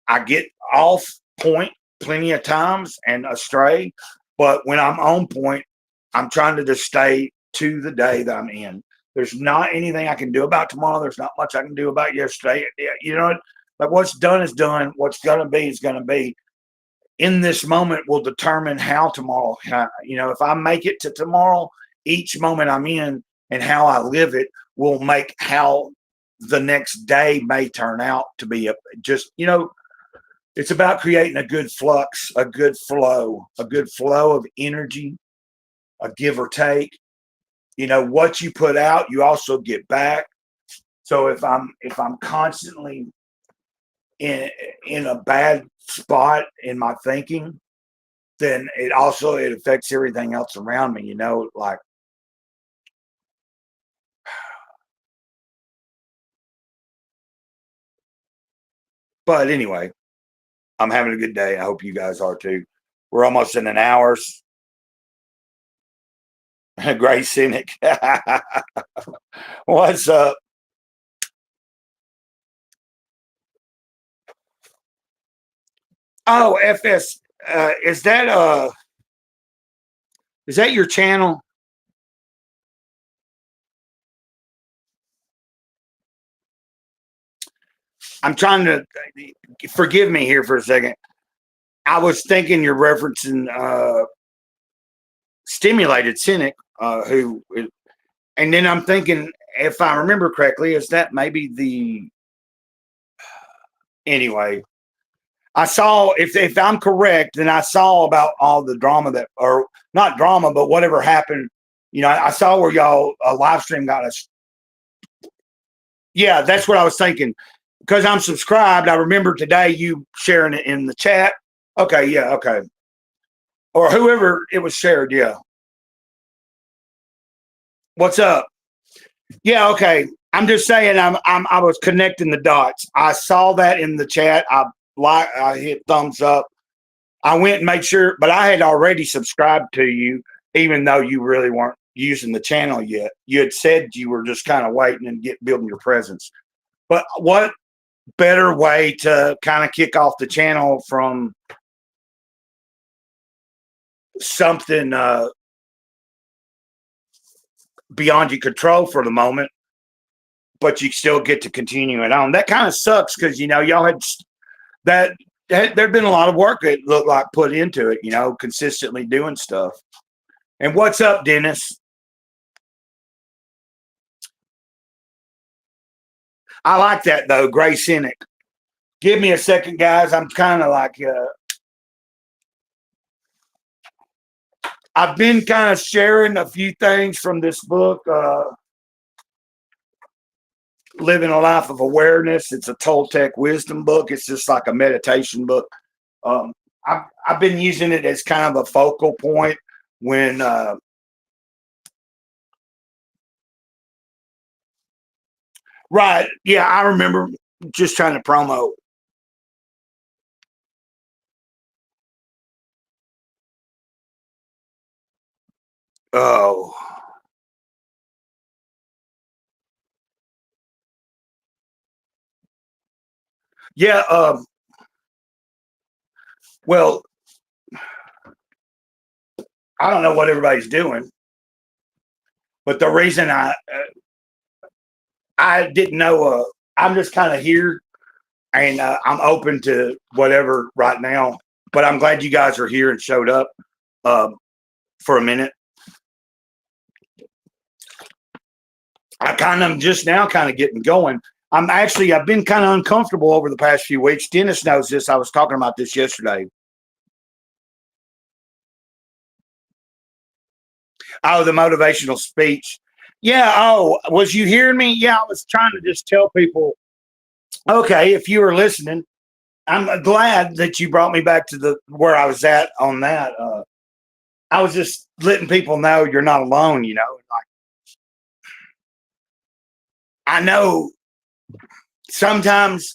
I get off point plenty of times and astray, but when I'm on point, I'm trying to just stay to the day that I'm in. There's not anything I can do about tomorrow. There's not much I can do about yesterday. You know, like what's done is done. What's going to be is going to be. In this moment will determine how tomorrow, you know, if I make it to tomorrow, each moment I'm in and how I live it will make how the next day may turn out to be just, you know, it's about creating a good flux, a good flow of energy, a give or take. You know, what you put out, you also get back. So if I'm constantly in a bad spot in my thinking, then it affects everything else around me, you know, like but anyway, I'm having a good day. I hope you guys are too. We're almost in an hour's. Great cynic. What's up? Oh, FS. Is that your channel? I'm trying to forgive me here for a second. I was thinking you're referencing Stimulated Cynic, and then I'm thinking, if I remember correctly, is that maybe the anyway? I saw if I'm correct, then I saw about all the drama that, or not drama, but whatever happened. You know, I saw where y'all live stream got us. Yeah, that's what I was thinking. Because I'm subscribed, I remember today you sharing it in the chat. Okay, yeah, okay. Or whoever it was shared, yeah. What's up? Yeah, okay. I'm just saying I was connecting the dots. I saw that in the chat. I hit thumbs up. I went and made sure, but I had already subscribed to you, even though you really weren't using the channel yet. You had said you were just kind of waiting and building your presence. But what better way to kind of kick off the channel from something beyond your control for the moment, but you still get to continue it on? That kind of sucks because, you know, y'all had that. There'd been a lot of work that looked like put into it, you know, consistently doing stuff. And what's up, Dennis? I like that though, Gray Cynic. Give me a second, guys. I'm kind of like, I've been kind of sharing a few things from this book, Living a Life of Awareness. It's a Toltec wisdom book. It's just like a meditation book. I've been using it as kind of a focal point when right. Yeah, I remember just trying to promote. Oh. Yeah, well, I don't know what everybody's doing, but the reason I didn't know I'm just kind of here and I'm open to whatever right now. But I'm glad you guys are here and showed up for a minute. I kind of just now kind of getting going. I've been kind of uncomfortable over the past few weeks. Dennis knows this. I was talking about this yesterday. Oh, the motivational speech. Yeah. Oh, was you hearing me? Yeah, I was trying to just tell people, okay, if you were listening, I'm glad that you brought me back to the where I was at on that. I was just letting people know you're not alone. Like I know sometimes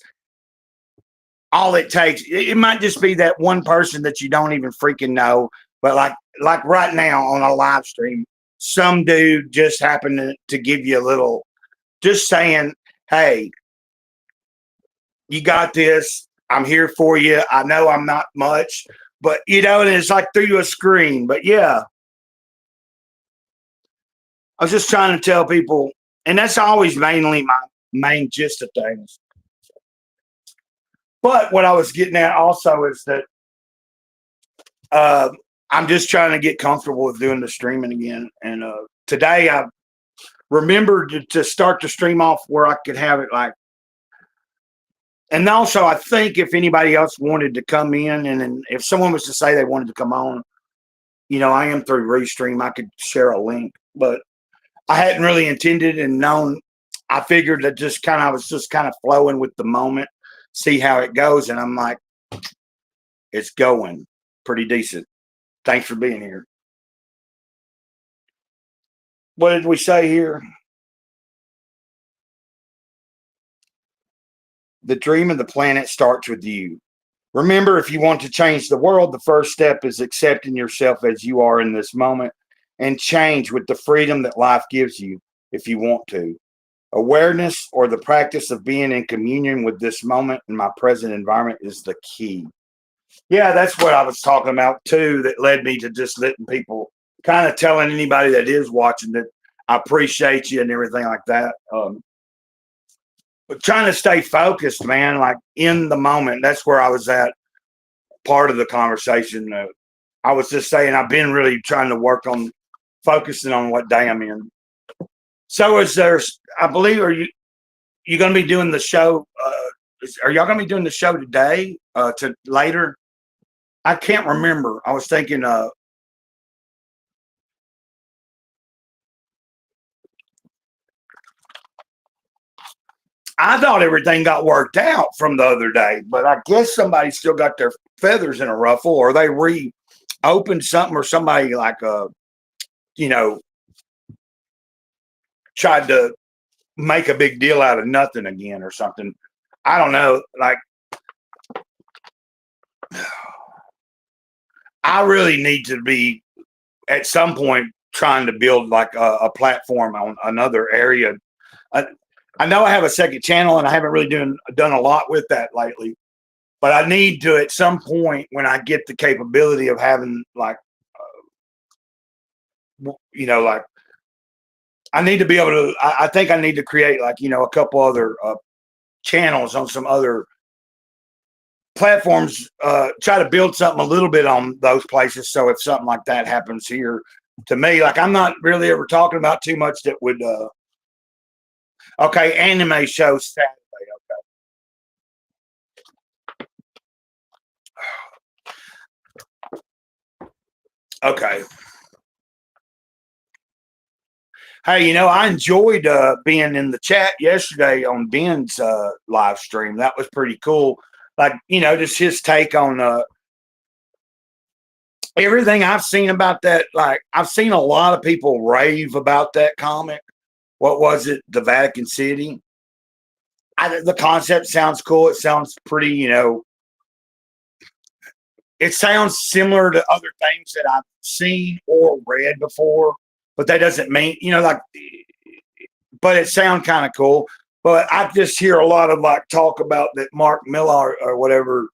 all it takes, it might just be that one person that you don't even freaking know. But like right now on a live stream, some dude just happened to give you a little, just saying, "Hey, you got this. I'm here for you. I know I'm not much, but and it's like through a screen. But yeah, I was just trying to tell people, and that's always mainly my main gist of things. But what I was getting at also is that uh, I'm just trying to get comfortable with doing the streaming again. And today I remembered to start the stream off where I could have it like. And also, I think if anybody else wanted to come in, and then if someone was to say they wanted to come on, I am through Restream. I could share a link, but I hadn't really intended and known. I figured that I was just kind of flowing with the moment, see how it goes. And I'm like, it's going pretty decent. Thanks for being here. What did we say here? The dream of the planet starts with you. Remember, if you want to change the world, the first step is accepting yourself as you are in this moment and change with the freedom that life gives you if you want to. Awareness or the practice of being in communion with this moment in my present environment is the key. Yeah, that's what I was talking about too, that led me to just letting people, kind of telling anybody that is watching that I appreciate you and everything like that. But trying to stay focused, man, like in the moment. That's where I was at. Part of the conversation. I was just saying I've been really trying to work on focusing on what day I'm in. So is there? I believe are you going to be doing the show? Are y'all going to be doing the show today? To later? I can't remember. I was thinking. I thought everything got worked out from the other day, but I guess somebody still got their feathers in a ruffle, or they reopened something, or somebody like you know tried to make a big deal out of nothing again or something. I don't know. Like I really need to be at some point trying to build like a platform on another area. I, I know I have a second channel and I haven't really done a lot with that lately, but I need to at some point when I get the capability of having like, like I need to be able to. I think I need to create like a couple other channels on some other platforms. Try to build something a little bit on those places. So if something like that happens here to me, like I'm not really ever talking about too much that would. Okay, anime show Saturday. Okay. Hey, I enjoyed being in the chat yesterday on Ben's live stream. That was pretty cool. Like, just his take on everything I've seen about that. Like, I've seen a lot of people rave about that comic. What was it? The Vatican City. The concept sounds cool. It sounds pretty, it sounds similar to other things that I've seen or read before, but that doesn't mean, like, but it sounds kind of cool. But I just hear a lot of like talk about that Mark Millar or whatever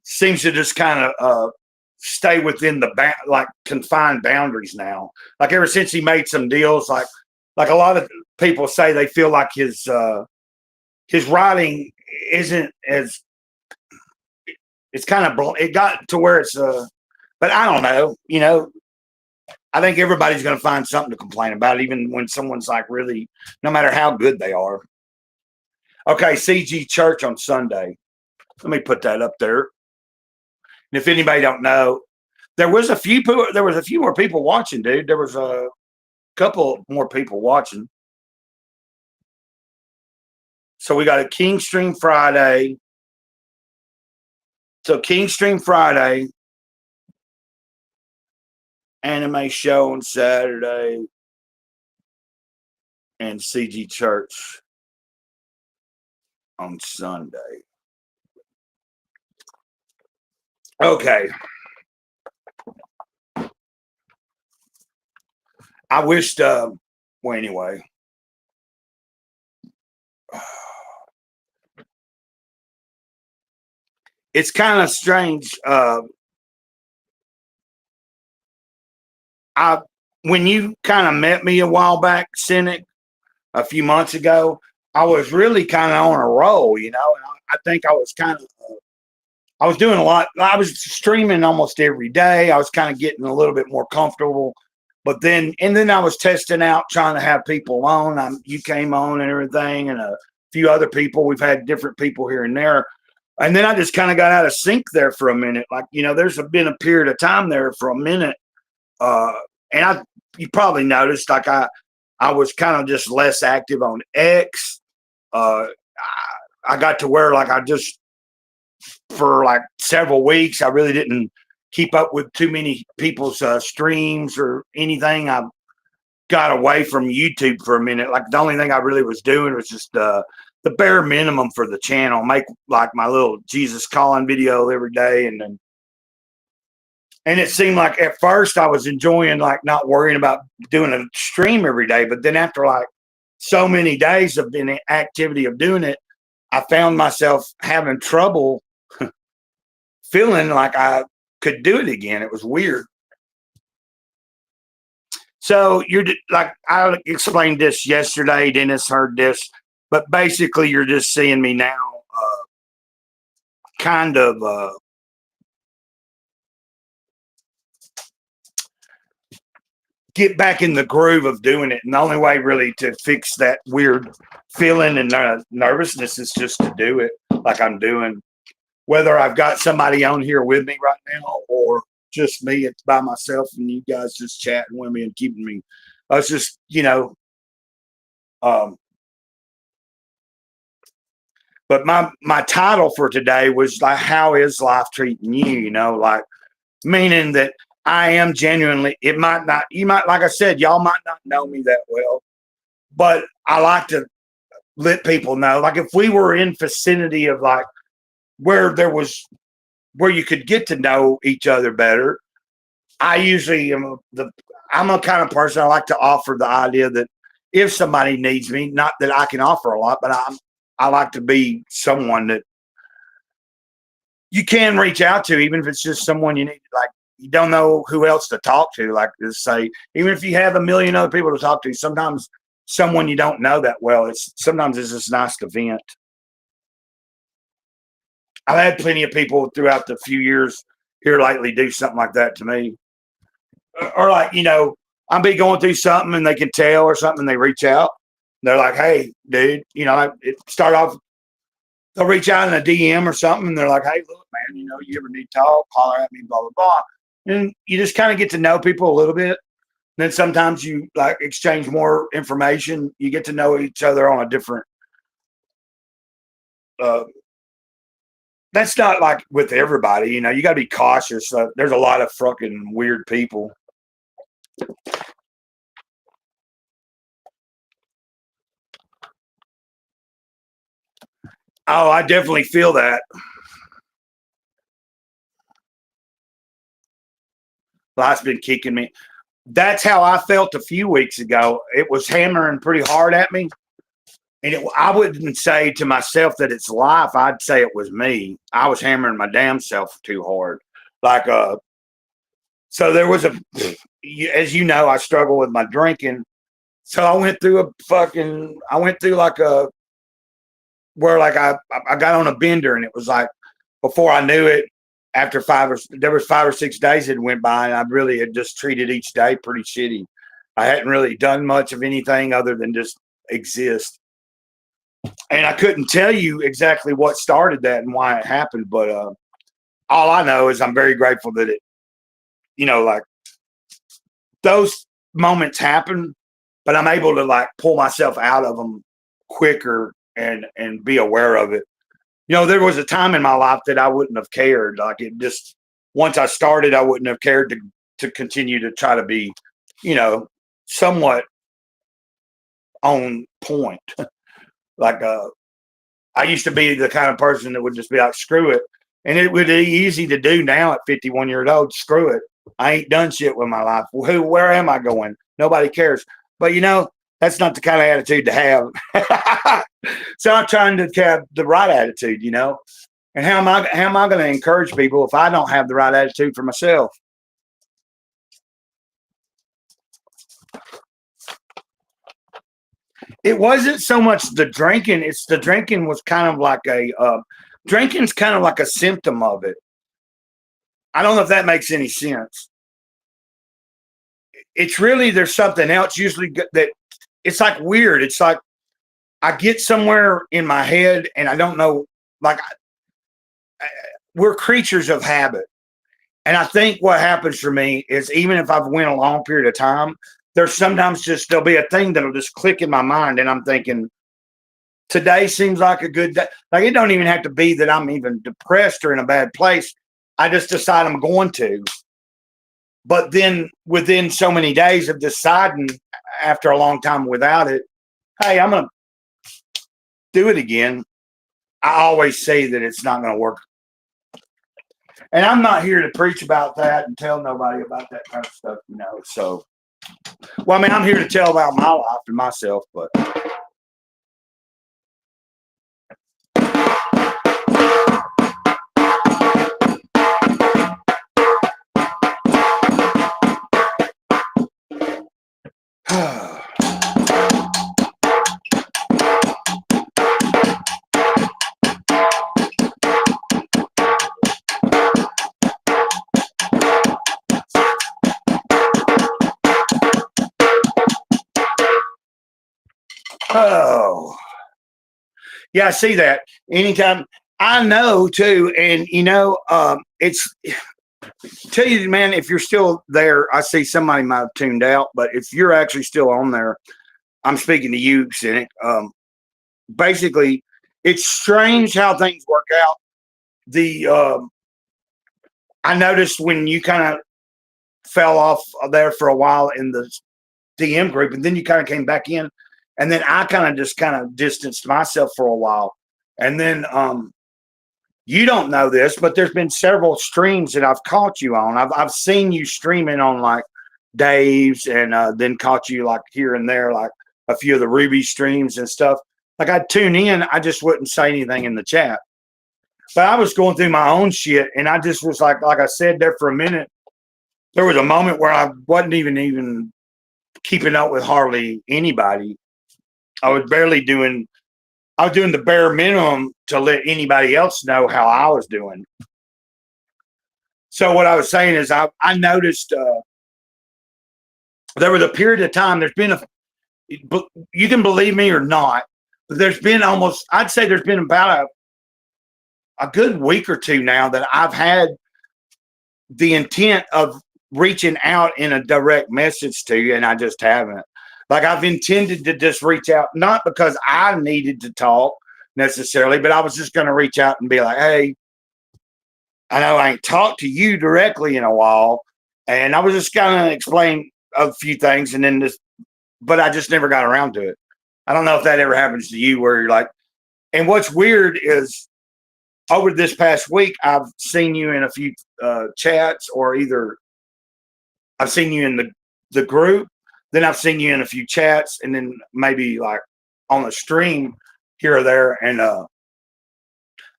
seems to just kind of stay within the like confined boundaries now. Like ever since he made some deals, like a lot of people say they feel like his writing isn't as it's kind of it got to where it's but I don't know, I think everybody's going to find something to complain about, even when someone's like really, no matter how good they are. Okay, CG Church on Sunday. Let me put that up there. And if anybody don't know, there was a few more people watching, dude. There was a couple more people watching. So we got a King Stream Friday. So King Stream Friday, anime show on Saturday, and CG Church on Sunday. Okay. I wished, well, anyway. It's kind of strange. When you kind of met me a while back, Cynic, a few months ago, I was really kind of on a roll, you know. And I think I was kind of, I was doing a lot. I was streaming almost every day. I was kind of getting a little bit more comfortable. But then, and then I was testing out, trying to have people on. You came on and everything, and a few other people. We've had different people here and there. And then I just kind of got out of sync there for a minute. Like, you know, been a period of time there for a minute. And you probably noticed, like, I was kind of just less active on X. I got to where, like, for like several weeks, I really didn't keep up with too many people's streams or anything. I got away from YouTube for a minute. Like, the only thing I really was doing was just the bare minimum for the channel, make like my little Jesus calling video every day. And it seemed like at first I was enjoying, like, not worrying about doing a stream every day. But then after like so many days of the activity of doing it, I found myself having trouble feeling like I could do it again. It was weird. So you're like, I explained this yesterday. Dennis heard this, but basically you're just seeing me now, kind of, get back in the groove of doing it. And the only way really to fix that weird feeling and nervousness is just to do it like I'm doing. Whether I've got somebody on here with me right now or just me, it's by myself, and you guys just chatting with me and keeping me. I was just, you know, but my title for today was like, how is life treating you? You know, like, meaning that I am genuinely, it might not, you might, like I said, y'all might not know me that well, but I like to let people know. Like, if we were in vicinity of like where you could get to know each other better, I usually I'm a kind of person, I like to offer the idea that if somebody needs me, not that I can offer a lot, but I like to be someone that you can reach out to, even if it's just someone you need, like, you don't know who else to talk to. Like, just say, even if you have a million other people to talk to, sometimes someone you don't know that well, sometimes it's just nice to vent. I've had plenty of people throughout the few years here lately do something like that to me. Or like, you know, I'll be going through something and they can tell or something, and they reach out. They're like, hey, dude, you know, it start off, they'll reach out in a DM or something, and they're like, hey, look, man, you know, you ever need to talk, holler at me, blah, blah, blah. And you just kind of get to know people a little bit. Then sometimes you like exchange more information. You get to know each other on a different, that's not like with everybody, you know, you got to be cautious. There's a lot of fucking weird people. Oh, I definitely feel that. Life's been kicking me. That's how I felt a few weeks ago. It was hammering pretty hard at me. And I wouldn't say to myself that it's life. I'd say it was me. I was hammering my damn self too hard. Like, so there was as you know, I struggle with my drinking. So I went through like where like I got on a bender, and it was like, before I knew it, after there was 5 or 6 days that went by, and I really had just treated each day pretty shitty. I hadn't really done much of anything other than just exist. And I couldn't tell you exactly what started that and why it happened, but all I know is I'm very grateful that it, you know, like, those moments happen, but I'm able to like pull myself out of them quicker and be aware of it. there was a time in my life that I wouldn't have cared. Like it just, once I started, I wouldn't have cared to continue to try to be, somewhat on point. Like, I used to be the kind of person that would just be like, screw it. And it would be easy to do now at 51 years old. Screw it. I ain't done shit with my life. Where am I going? Nobody cares. But that's not the kind of attitude to have. So I'm trying to have the right attitude, And how am I going to encourage people if I don't have the right attitude for myself? It wasn't so much the drinking. It's the drinking was kind of like drinking's kind of like a symptom of it. I don't know if that makes any sense. It's really, there's something else usually that it's like weird. It's like I get somewhere in my head and I don't know, like we're creatures of habit. And I think what happens for me is even if I've went a long period of time, there's sometimes there'll be a thing that'll just click in my mind and I'm thinking, today seems like a good day. Like it don't even have to be that I'm even depressed or in a bad place. I just decide I'm going to. But then within so many days of deciding after a long time without it, hey, I'm going to do it again. I always say that it's not going to work. And I'm not here to preach about that and tell nobody about that kind of stuff, So, well, I mean, I'm here to tell about my life and myself, but. Oh, yeah, I see that. Anytime I know too, and it's tell you, man, if you're still there, I see somebody might have tuned out, but if you're actually still on there, I'm speaking to you, Cynic. Basically, it's strange how things work out. I noticed when you kind of fell off there for a while in the DM group, and then you kind of came back in. And then I kind of distanced myself for a while. And then you don't know this, but there's been several streams that I've caught you on. I've seen you streaming on like Dave's and then caught you like here and there, like a few of the Ruby streams and stuff. Like I'd tune in, I just wouldn't say anything in the chat. But I was going through my own shit and I just was like I said there for a minute, there was a moment where I wasn't even keeping up with hardly anybody. I was doing the bare minimum to let anybody else know how I was doing. So what I was saying is I noticed there was a period of time, you can believe me or not, but there's been I'd say there's been about a good week or two now that I've had the intent of reaching out in a direct message to you, and I just haven't. Like I've intended to just reach out, not because I needed to talk necessarily, but I was just going to reach out and be like, hey, I know I ain't talked to you directly in a while. And I was just going to explain a few things and then but I just never got around to it. I don't know if that ever happens to you where you're like, and what's weird is over this past week, I've seen you in a few chats or either I've seen you in the group. Then I've seen you in a few chats and then maybe like on a stream here or there. And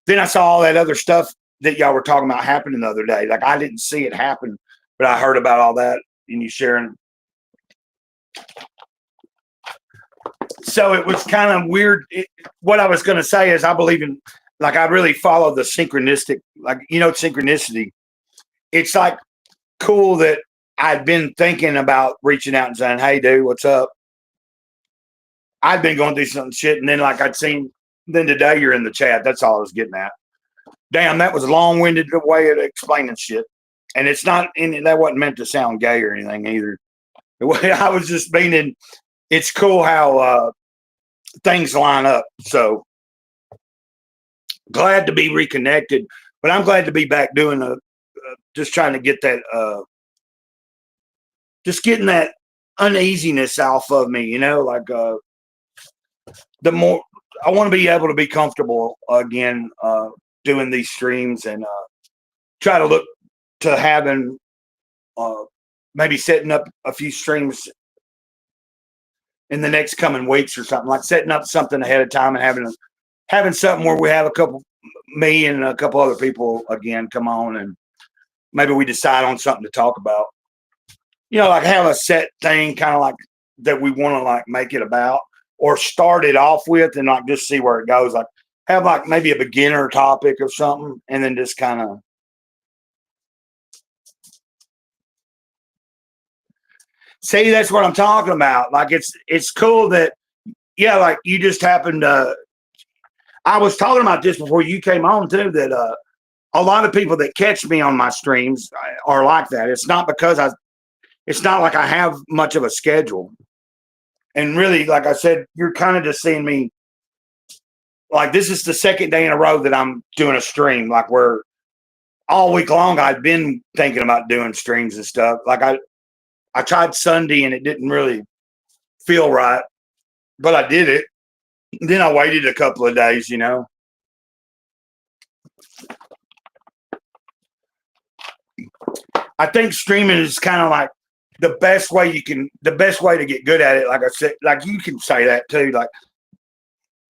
then I saw all that other stuff that y'all were talking about happening the other day. Like I didn't see it happen, but I heard about all that and you sharing. So it was kind of weird. What I was going to say is I believe in, like, I really follow the synchronistic, like, synchronicity. It's like cool that I'd been thinking about reaching out and saying, hey, dude, what's up? I'd been going through some shit. And then like then today you're in the chat. That's all I was getting at. Damn, that was a long-winded way of explaining shit. And it's not, that wasn't meant to sound gay or anything either. I was just meaning, it's cool how things line up. So glad to be reconnected, but I'm glad to be back doing just trying to get that, just getting that uneasiness off of me, like, the more I want to be able to be comfortable again, doing these streams and try to look to having, uh, maybe setting up a few streams in the next coming weeks or something, like setting up something ahead of time and having something where we have me and a couple other people again come on, and maybe we decide on something to talk about. Like have a set thing, kind of like that we want to like make it about, or start it off with, and like just see where it goes. Like have like maybe a beginner topic or something, and then just kind of. See, that's what I'm talking about. Like it's cool that, yeah, like you just happened to. I was talking about this before you came on too. That a lot of people that catch me on my streams are like that. It's not because It's not like I have much of a schedule, and really, like I said, you're kind of just seeing me. Like this is the second day in a row that I'm doing a stream. Like where all week long I've been thinking about doing streams and stuff. Like I tried Sunday and it didn't really feel right, but I did it. Then I waited a couple of days. I think streaming is kind of like the best way to get good at it. Like I said, like you can say that too. Like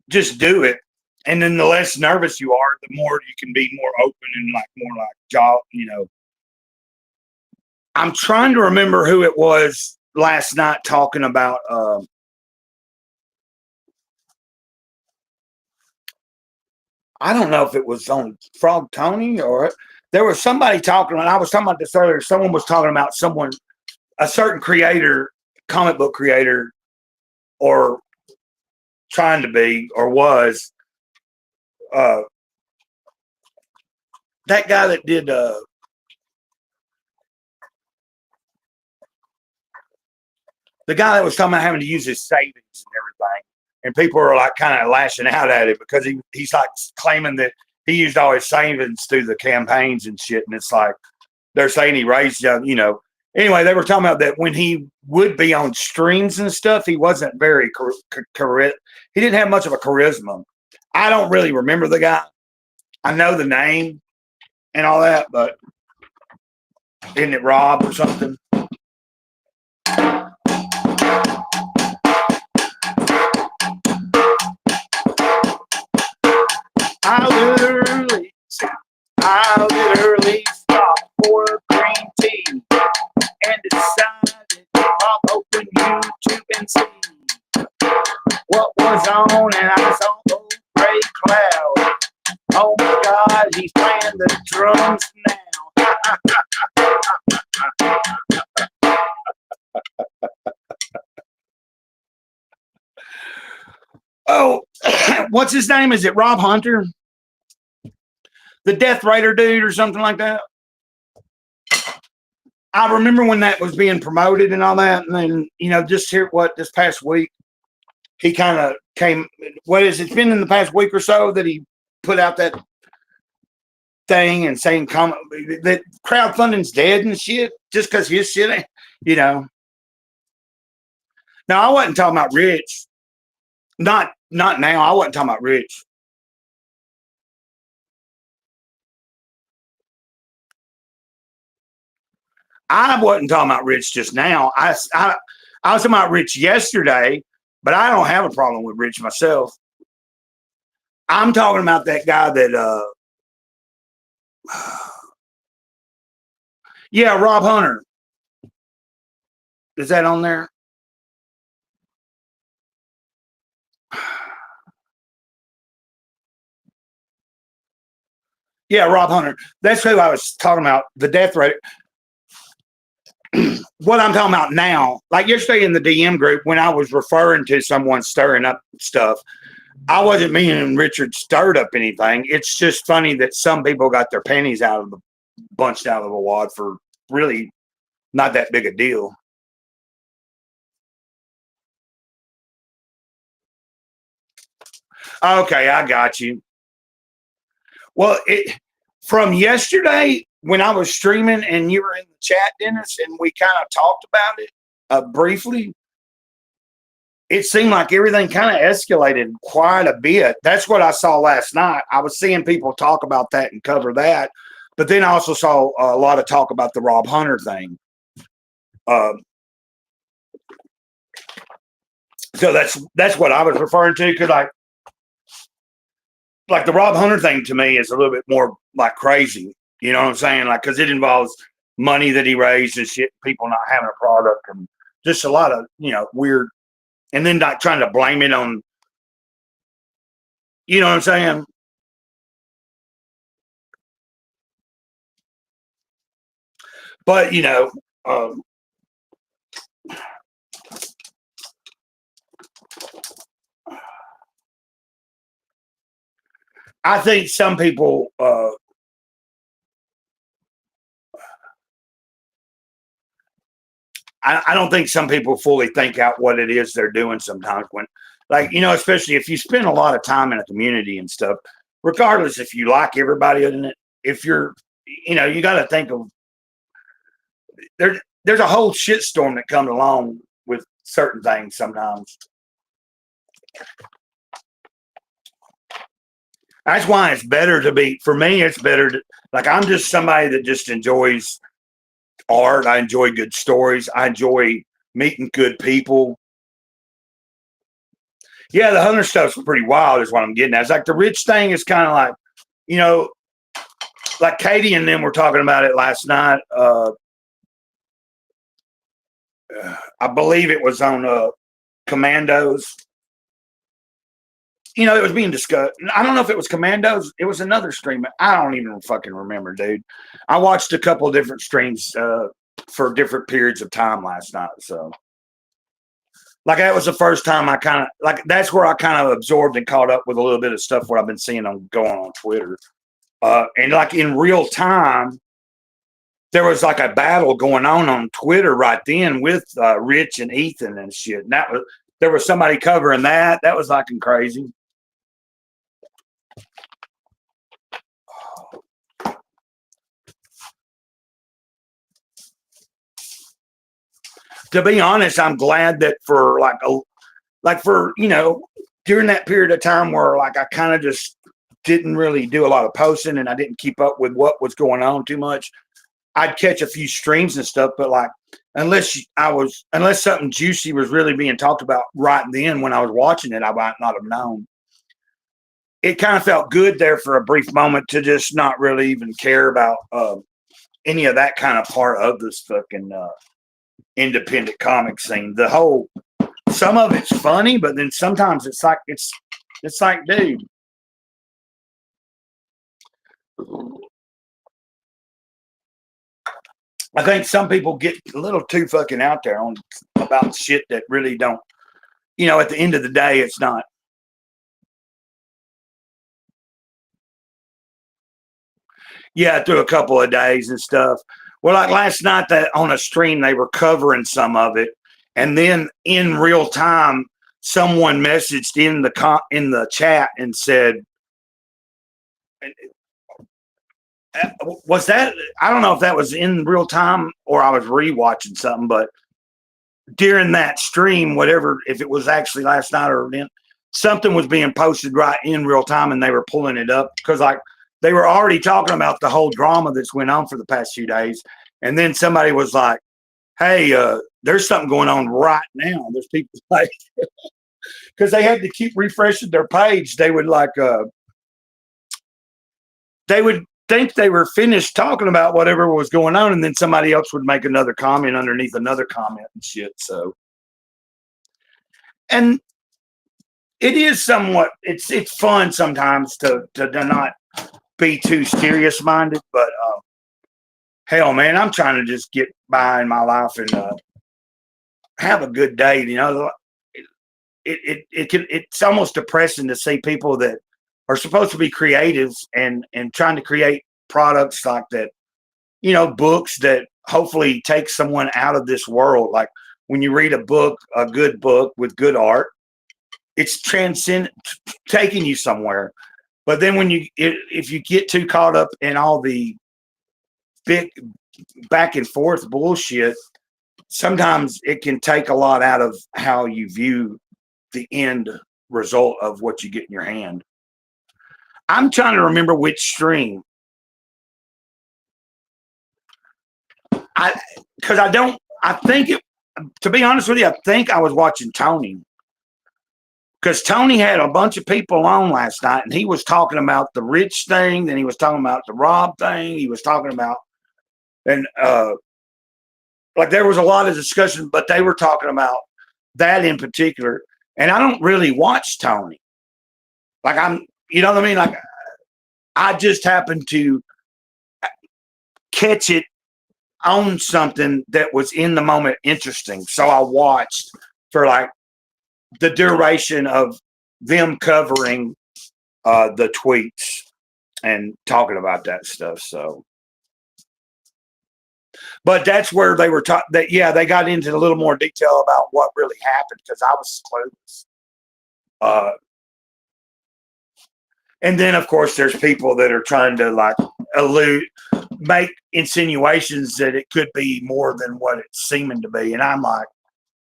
just do it. And then the less nervous you are, the more you can be more open and like more like jaw. I'm trying to remember who it was last night talking about I don't know if it was on Frog Tony or there was somebody talking, and I was talking about this earlier. Someone was talking about a certain creator, comic book creator, or trying to be, or was, uh, that guy that did, the guy that was talking about having to use his savings and everything. And people are like kind of lashing out at it because he's like claiming that he used all his savings through the campaigns and shit. And it's like, they're saying he raised, anyway, they were talking about that when he would be on streams and stuff, he wasn't very he didn't have much of a charisma. I don't really remember the guy. I know the name and all that, but isn't it Rob or something? I literally stopped for a green tea and decided to pop open YouTube and see what was on, and I saw old Gray Cloud. Oh my God, he's playing the drums now. Oh, what's his name? Is it Rob Hunter? The Death Raider dude or something like that? I remember when that was being promoted and all that. And then, just here, this past week, he kind of came, it's been in the past week or so that he put out that thing and saying that crowdfunding's dead and shit just because his shit ain't. Now, I wasn't talking about Rich. Not now. I wasn't talking about Rich. I wasn't talking about Rich just now. I was talking about Rich yesterday, but I don't have a problem with Rich myself. I'm talking about that guy that, yeah, Rob Hunter. Is that on there? Yeah, Rob Hunter. That's who I was talking about. The death rate. What I'm talking about now, like yesterday in the DM group, when I was referring to someone stirring up stuff, I wasn't meaning Richard stirred up anything. It's just funny that some people got their panties bunched out of the wad for really not that big a deal. Okay, I got you. Well, from yesterday when I was streaming and you were in the chat, Dennis, and we kind of talked about it briefly, it seemed like everything kind of escalated quite a bit. That's what I saw last night. I was seeing people talk about that and cover that, but then I also saw a lot of talk about the Rob Hunter thing. So that's what I was referring to, because like the Rob Hunter thing to me is a little bit more like crazy. You know what I'm saying? Like, because it involves money that he raised and shit, people not having a product, and just a lot of weird. And then not trying to blame it on, you know what I'm saying? But I think some people I don't think some people fully think out what it is they're doing sometimes, when, like, especially if you spend a lot of time in a community and stuff, regardless if you like everybody in it, if you're, you got to think of, there's a whole shitstorm that comes along with certain things sometimes. That's why it's better to be, for me, it's better to, like, I'm just somebody that just enjoys art. I enjoy good stories. I enjoy meeting good people. Yeah, the Hunter stuff's pretty wild is what I'm getting at. It's like the Rich thing is kind of like, like Katie and them were talking about it last night. I believe it was on Commandos. It was being discussed. I don't know if it was Commandos. It was another stream. I don't even fucking remember, dude. I watched a couple of different streams for different periods of time last night. So, like, that was the first time I kind of, like, that's where I kind of absorbed and caught up with a little bit of stuff what I've been seeing going on Twitter. And like in real time, there was like a battle going on Twitter right then with Rich and Ethan and shit. And there was somebody covering that. That was fucking crazy. To be honest, I'm glad that for during that period of time where like I kind of just didn't really do a lot of posting and I didn't keep up with what was going on too much. I'd catch a few streams and stuff, but like unless something juicy was really being talked about right then when I was watching it, I might not have known. It kind of felt good there for a brief moment to just not really even care about any of that kind of part of this fucking independent comic scene. Some of it's funny, but then sometimes it's like, dude. I think some people get a little too fucking out there about shit that really don't, at the end of the day, it's not. Yeah, through a couple of days and stuff. Well, like last night that on a stream, they were covering some of it. And then in real time, someone messaged in the chat and said, was that, I don't know if that was in real time or I was rewatching something, but during that stream, whatever, if it was actually last night or then, something was being posted right in real time and they were pulling it up because like they were already talking about the whole drama that's went on for the past few days. And then somebody was like, hey, there's something going on right now. There's people like, because they had to keep refreshing their page. They would like, they would think they were finished talking about whatever was going on, and then somebody else would make another comment underneath another comment and shit. So, and it is somewhat, it's fun sometimes to not be too serious minded, but hell, man, I'm trying to just get by in my life and have a good day. It's almost depressing to see people that are supposed to be creatives and trying to create products like that, books that hopefully take someone out of this world. Like when you read a good book with good art, it's taking you somewhere. But then when if you get too caught up in all the big back and forth bullshit, sometimes it can take a lot out of how you view the end result of what you get in your hand. I'm trying to remember which stream. Because I think it, to be honest with you, I think I was watching Tony. Because Tony had a bunch of people on last night and he was talking about the Rich thing, then he was talking about the Rob thing, he was talking about, and like there was a lot of discussion, but they were talking about that in particular. And I don't really watch Tony. Like you know what I mean? Like I just happened to catch it on something that was in the moment interesting. So I watched for like the duration of them covering the tweets and talking about that stuff. So, but that's where they were talking that, yeah, they got into a little more detail about what really happened because I was clueless. And then, of course, there's people that are trying to like make insinuations that it could be more than what it's seeming to be. And I'm like,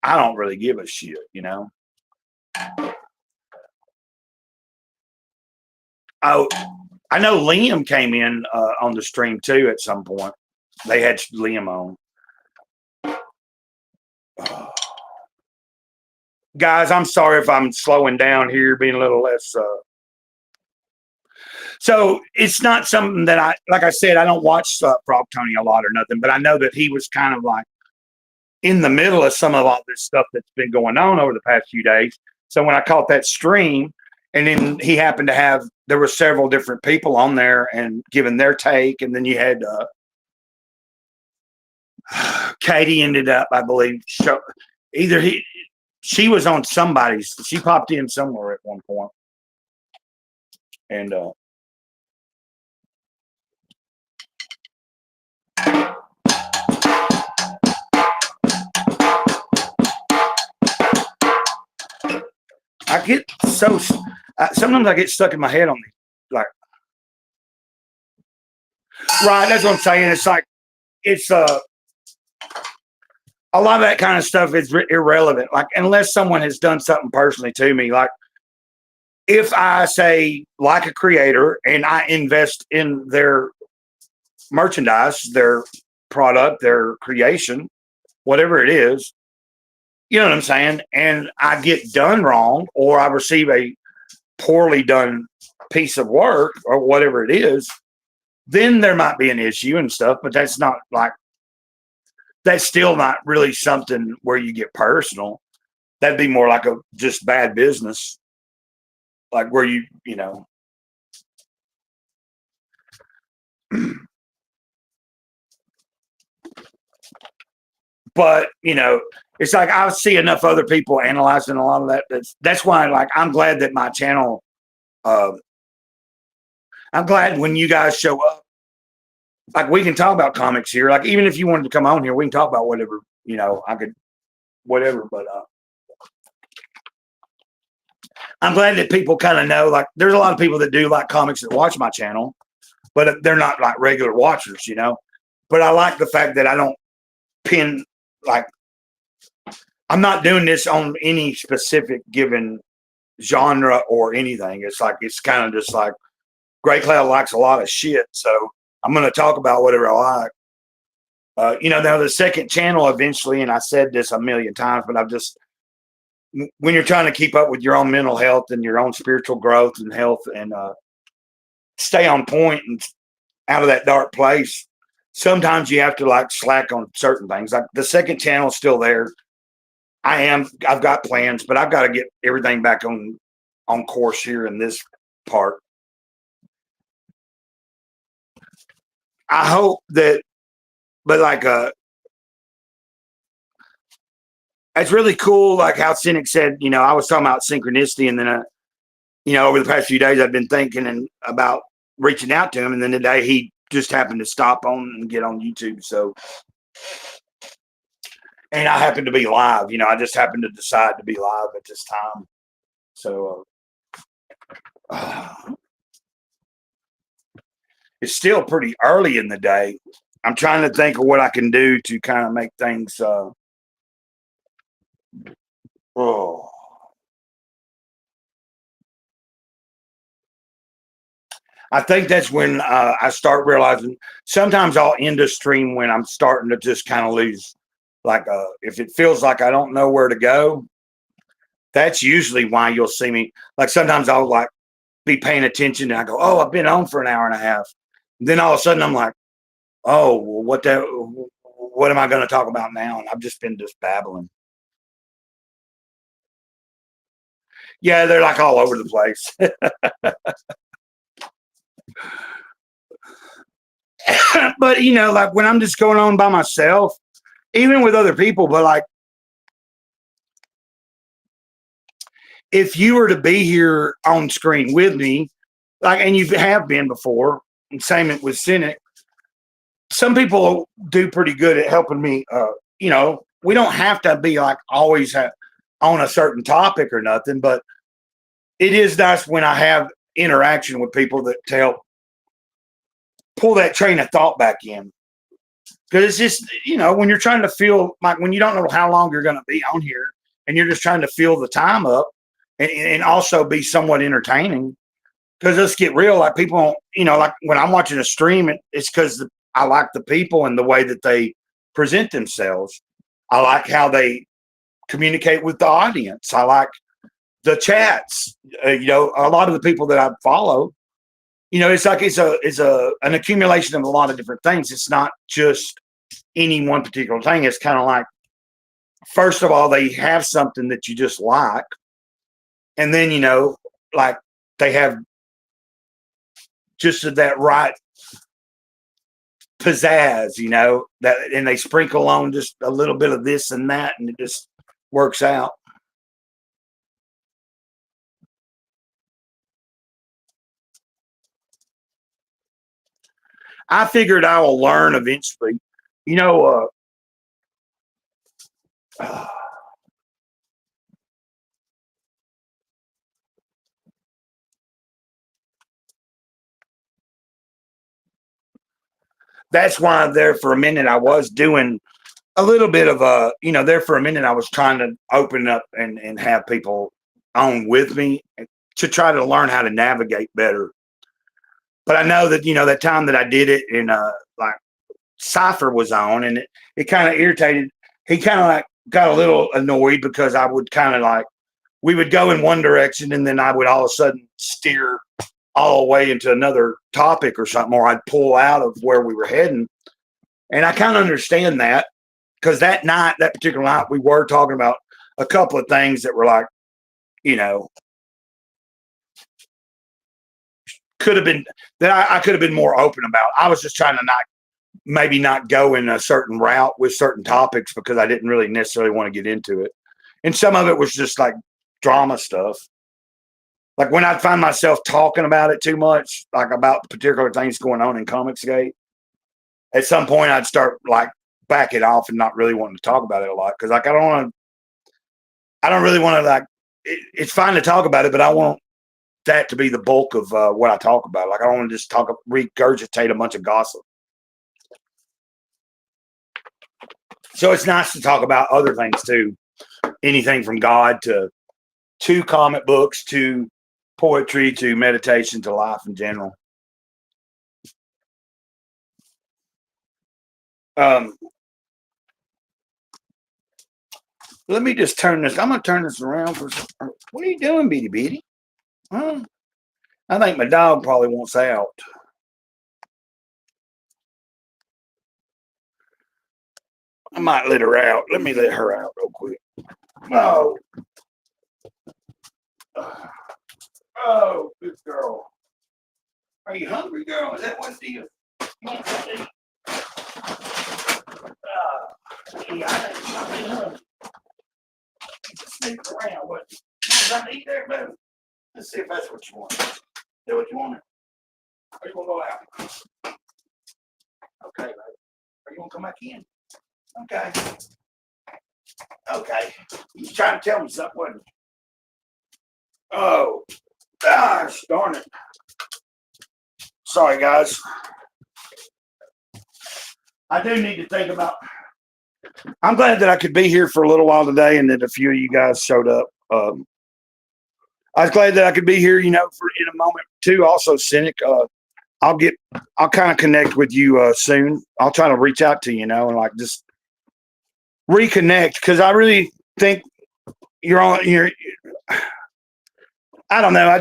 I don't really give a shit, you know? Oh, I know Liam came in on the stream too at some point. They had Liam on. Guys, I'm sorry if I'm slowing down here, being a little less. So it's not something that like I said, I don't watch Prop Tony a lot or nothing, but I know that he was kind of like in the middle of some of all this stuff that's been going on over the past few days. So when I caught that stream, and then he happened to there were several different people on there and giving their take, and then you had Katie ended up, I believe, she was on somebody's. She popped in somewhere at one point, and I get so sometimes I get stuck in my head on these, like, right. That's what I'm saying. It's like it's a lot of that kind of stuff is irrelevant. Like unless someone has done something personally to me, like if I say like a creator and I invest in their merchandise, their product, their creation, whatever it is, you know what I'm saying? And I get done wrong or I receive a poorly done piece of work or whatever it is, then there might be an issue and stuff, but that's still not really something where you get personal. That'd be more like a just bad business. Like where you know. But, you know, it's like I see enough other people analyzing a lot of that. That's why, like, I'm glad that my channel, I'm glad when you guys show up, like, we can talk about comics here. Like, even if you wanted to come on here, we can talk about whatever, you know, whatever. But I'm glad that people kind of know, like, there's a lot of people that do like comics that watch my channel, but they're not like regular watchers, you know. But I like the fact that I don't pin, like, I'm not doing this on any specific given genre or anything. It's like, it's kind of just like Gray Cloud likes a lot of shit. So I'm going to talk about whatever I like. You know, now the second channel eventually, and I said this a million times, but when you're trying to keep up with your own mental health and your own spiritual growth and health and stay on point and out of that dark place, sometimes you have to like slack on certain things. Like the second channel is still there. I've got plans, but I've got to get everything back on course here in this part. I hope that, but like, it's really cool. Like how Cynic said, you know, I was talking about synchronicity, and then, you know, over the past few days, I've been thinking about reaching out to him, and then today he just happened to stop on and get on YouTube. So, and I happened to be live. You know, I just happened to decide to be live at this time. So, it's still pretty early in the day. I'm trying to think of what I can do to kind of make things. Oh, I think that's when I start realizing. Sometimes I'll end a stream when I'm starting to just kind of lose. Like, if it feels like I don't know where to go, that's usually why you'll see me. Like sometimes I'll like be paying attention and I go, "Oh, I've been on for an hour and a half." And then all of a sudden I'm like, "Oh, well, what am I going to talk about now?" And I've just been just babbling. Yeah, they're like all over the place. But like when I'm just going on by myself, even with other people, but like if you were to be here on screen with me, like, and you have been before, and same with Cynic, some people do pretty good at helping me. We don't have to be like always on a certain topic or nothing, but it is nice when I have interaction with people that to help pull that train of thought back in. Because it's just, when you're trying to feel like when you don't know how long you're going to be on here and you're just trying to fill the time up and also be somewhat entertaining. Because let's get real, like people, like when I'm watching a stream, it's because I like the people and the way that they present themselves. I like how they communicate with the audience. I like the chats. A lot of the people that I follow, it's like it's an accumulation of a lot of different things. It's not just any one particular thing. It's kind of like, first of all, they have something that you just like, and then like they have just that right pizzazz, that, and they sprinkle on just a little bit of this and that, and it just works out. I figured I will learn eventually. You know, uh, that's why there for a minute I was doing a little bit of there for a minute I was trying to open up and have people on with me to try to learn how to navigate better. But I know that that time that I did it and like Cypher was on and it kind of irritated. He kind of like got a little annoyed because I would kind of like we would go in one direction and then I would all of a sudden steer all the way into another topic or something, or I'd pull out of where we were heading. And I kind of understand that because that night, that particular night, we were talking about a couple of things that were like, you know, could have been that I could have been more open about. I was just trying to maybe not go in a certain route with certain topics because I didn't really necessarily want to get into it. And some of it was just like drama stuff. Like when I'd find myself talking about it too much, like about particular things going on in Comicsgate, at some point I'd start like backing off and not really wanting to talk about it a lot because like I don't really want to like. It's fine to talk about it, but I want that to be the bulk of what I talk about. Like I don't want to just regurgitate a bunch of gossip. So it's nice to talk about other things too. Anything from God to comic books to poetry to meditation to life in general. Let me just turn this. I'm gonna turn this around for. What are you doing, Bitty Bitty? Huh? I think my dog probably wants out. I might let her out. Let me let her out real quick. Oh, oh, good girl. Are you hungry, girl? Is that what it is? You want something to eat? Yeah, I think you might be hungry. Sneak around. What? You want something to eat there, baby? Let's see if that's what you want. Is that what you want? Or you want to go out? Okay, baby. Are you going to come back in? Okay. Okay. You was trying to tell me something, wasn't you? Oh, gosh darn it. Sorry, guys. I do need to think about. I'm glad that I could be here for a little while today, and that a few of you guys showed up. I was glad that I could be here. For in a moment too. Also, Cynic. I'll kind of connect with you soon. I'll try to reach out to you, and like just reconnect because I really think you're on. I don't know.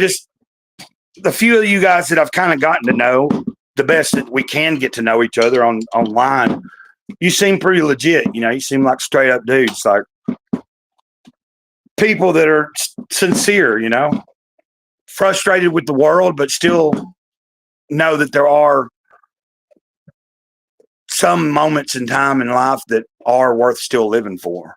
The few of you guys that I've kind of gotten to know, the best that we can get to know each other online. You seem pretty legit. You seem like straight up dudes, like people that are sincere. Frustrated with the world, but still know that there are some moments in time in life that are worth still living for.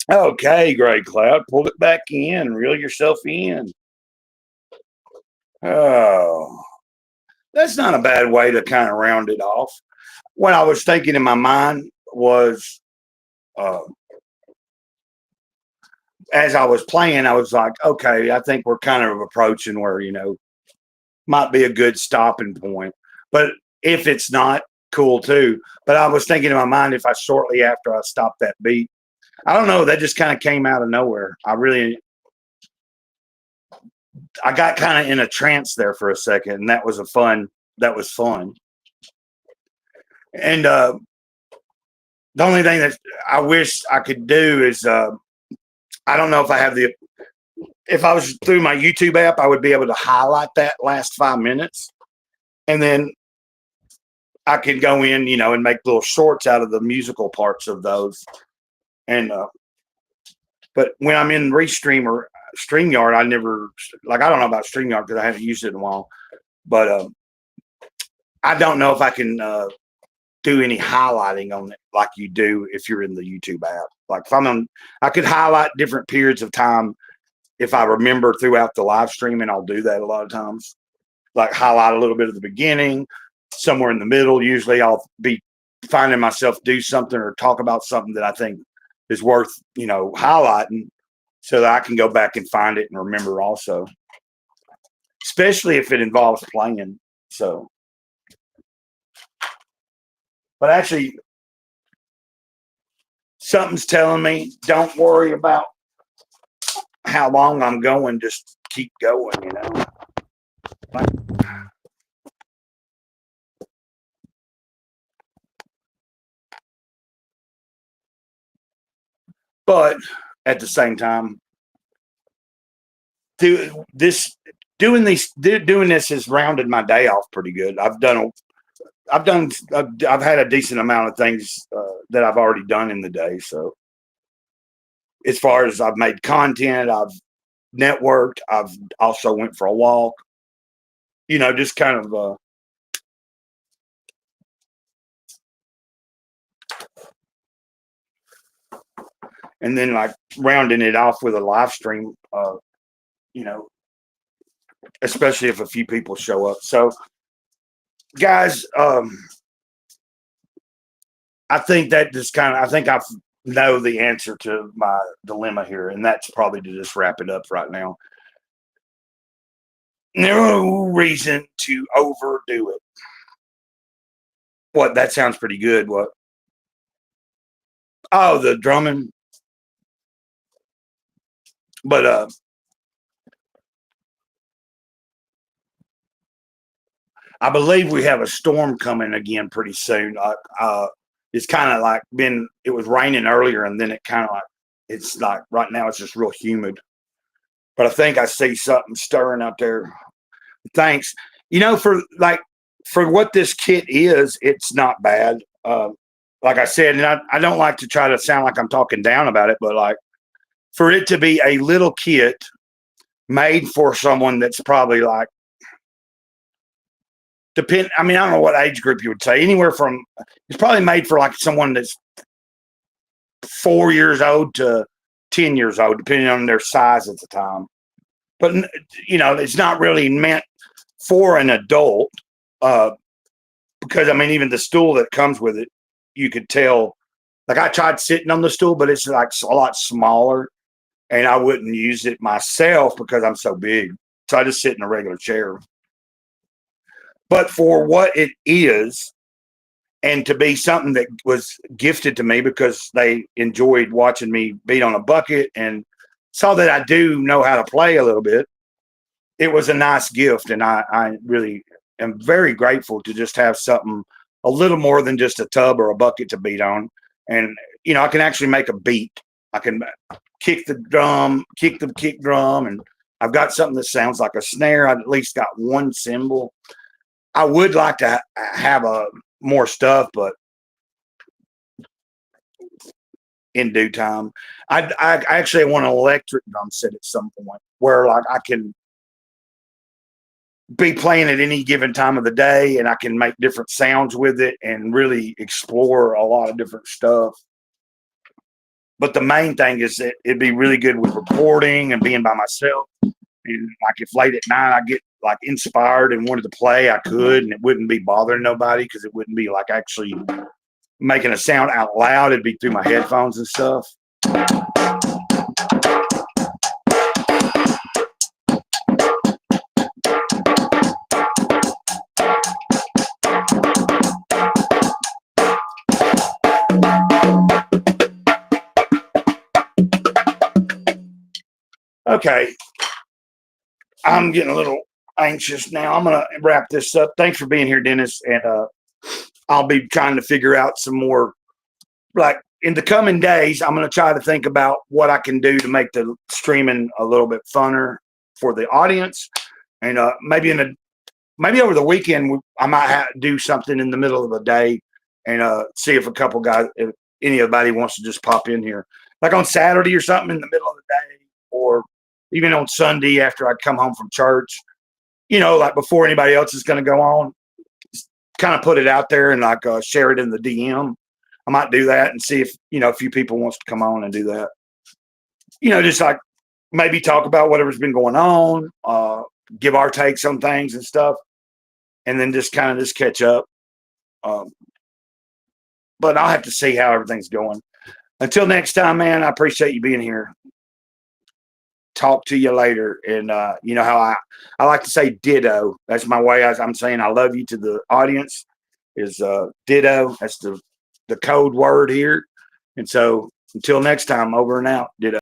Okay, Gray Cloud, pull it back in, reel yourself in. Oh, that's not a bad way to kind of round it off. What I was thinking in my mind was, as I was playing, I was like, okay, I think we're kind of approaching where, might be a good stopping point. But if it's not, cool too. But I was thinking in my mind, if I shortly after I stopped that beat, I don't know, that just kind of came out of nowhere. I got kind of in a trance there for a second, and that was fun. And the only thing that I wish I could do is, I don't know if I have if I was through my YouTube app, I would be able to highlight that last 5 minutes, and then I could go in, and make little shorts out of the musical parts of those. And but when I'm in Restream or StreamYard, I don't know about StreamYard because I haven't used it in a while. But I don't know if I can do any highlighting on it like you do if you're in the YouTube app. Like if I'm on, I could highlight different periods of time if I remember throughout the live stream, and I'll do that a lot of times. Like highlight a little bit of the beginning, somewhere in the middle. Usually I'll be finding myself do something or talk about something that I think is worth, highlighting so that I can go back and find it and remember also, especially if it involves playing. So, but actually something's telling me, don't worry about how long I'm going, just keep going, Like, but at the same time, doing this has rounded my day off pretty good. I've had a decent amount of things that I've already done in the day. So as far as I've made content, I've networked, I've also went for a walk, just kind of, and then like rounding it off with a live stream, especially if a few people show up. So guys, I think that just I think I know the answer to my dilemma here, and that's probably to just wrap it up right now. No reason to overdo it. What? That sounds pretty good. What? Oh, the drumming. But I believe we have a storm coming again pretty soon. It's kind of like it was raining earlier, and then it kind of like it's like right now it's just real humid. But I think I see something stirring out there. Thanks. For what this kit is, it's not bad. Like I said, and I don't like to try to sound like I'm talking down about it, but like for it to be a little kit made for someone that's probably like I mean, I don't know what age group you would say. Anywhere from it's probably made for like someone that's 4 years old to 10 years old, depending on their size at the time. But it's not really meant for an adult, because I mean, even the stool that comes with it, you could tell. Like I tried sitting on the stool, but it's like a lot smaller, and I wouldn't use it myself because I'm so big. So I just sit in a regular chair. But for what it is, and to be something that was gifted to me because they enjoyed watching me beat on a bucket and saw that I do know how to play a little bit, it was a nice gift. And I really am very grateful to just have something a little more than just a tub or a bucket to beat on. And, I can actually make a beat. I can kick the kick drum, and I've got something that sounds like a snare. I've at least got one cymbal. I would like to have more stuff, but in due time, I actually want an electric drum set at some point where like I can be playing at any given time of the day, and I can make different sounds with it and really explore a lot of different stuff. But the main thing is that it'd be really good with recording and being by myself. And like if late at night I get like inspired and wanted to play, I could, and it wouldn't be bothering nobody because it wouldn't be like actually making a sound out loud. It'd be through my headphones and stuff. Okay. I'm getting a little anxious now. I'm going to wrap this up. Thanks for being here, Dennis. And I'll be trying to figure out some more, like in the coming days, I'm going to try to think about what I can do to make the streaming a little bit funner for the audience. And maybe over the weekend, I might do something in the middle of the day and see if a couple guys, if anybody wants to just pop in here, like on Saturday or something in the middle of the day, or even on Sunday after I come home from church, like before anybody else is going to go on, kind of put it out there and like share it in the DM. I might do that and see if, a few people wants to come on and do that. Just like maybe talk about whatever's been going on, give our takes on things and stuff, and then just kind of just catch up. But I'll have to see how everything's going. Until next time, man, I appreciate you being here. Talk to you later. And you know how I like to say ditto. That's my way I'm saying I love you to the audience is ditto. That's the code word here. And so until next time, over and out. Ditto.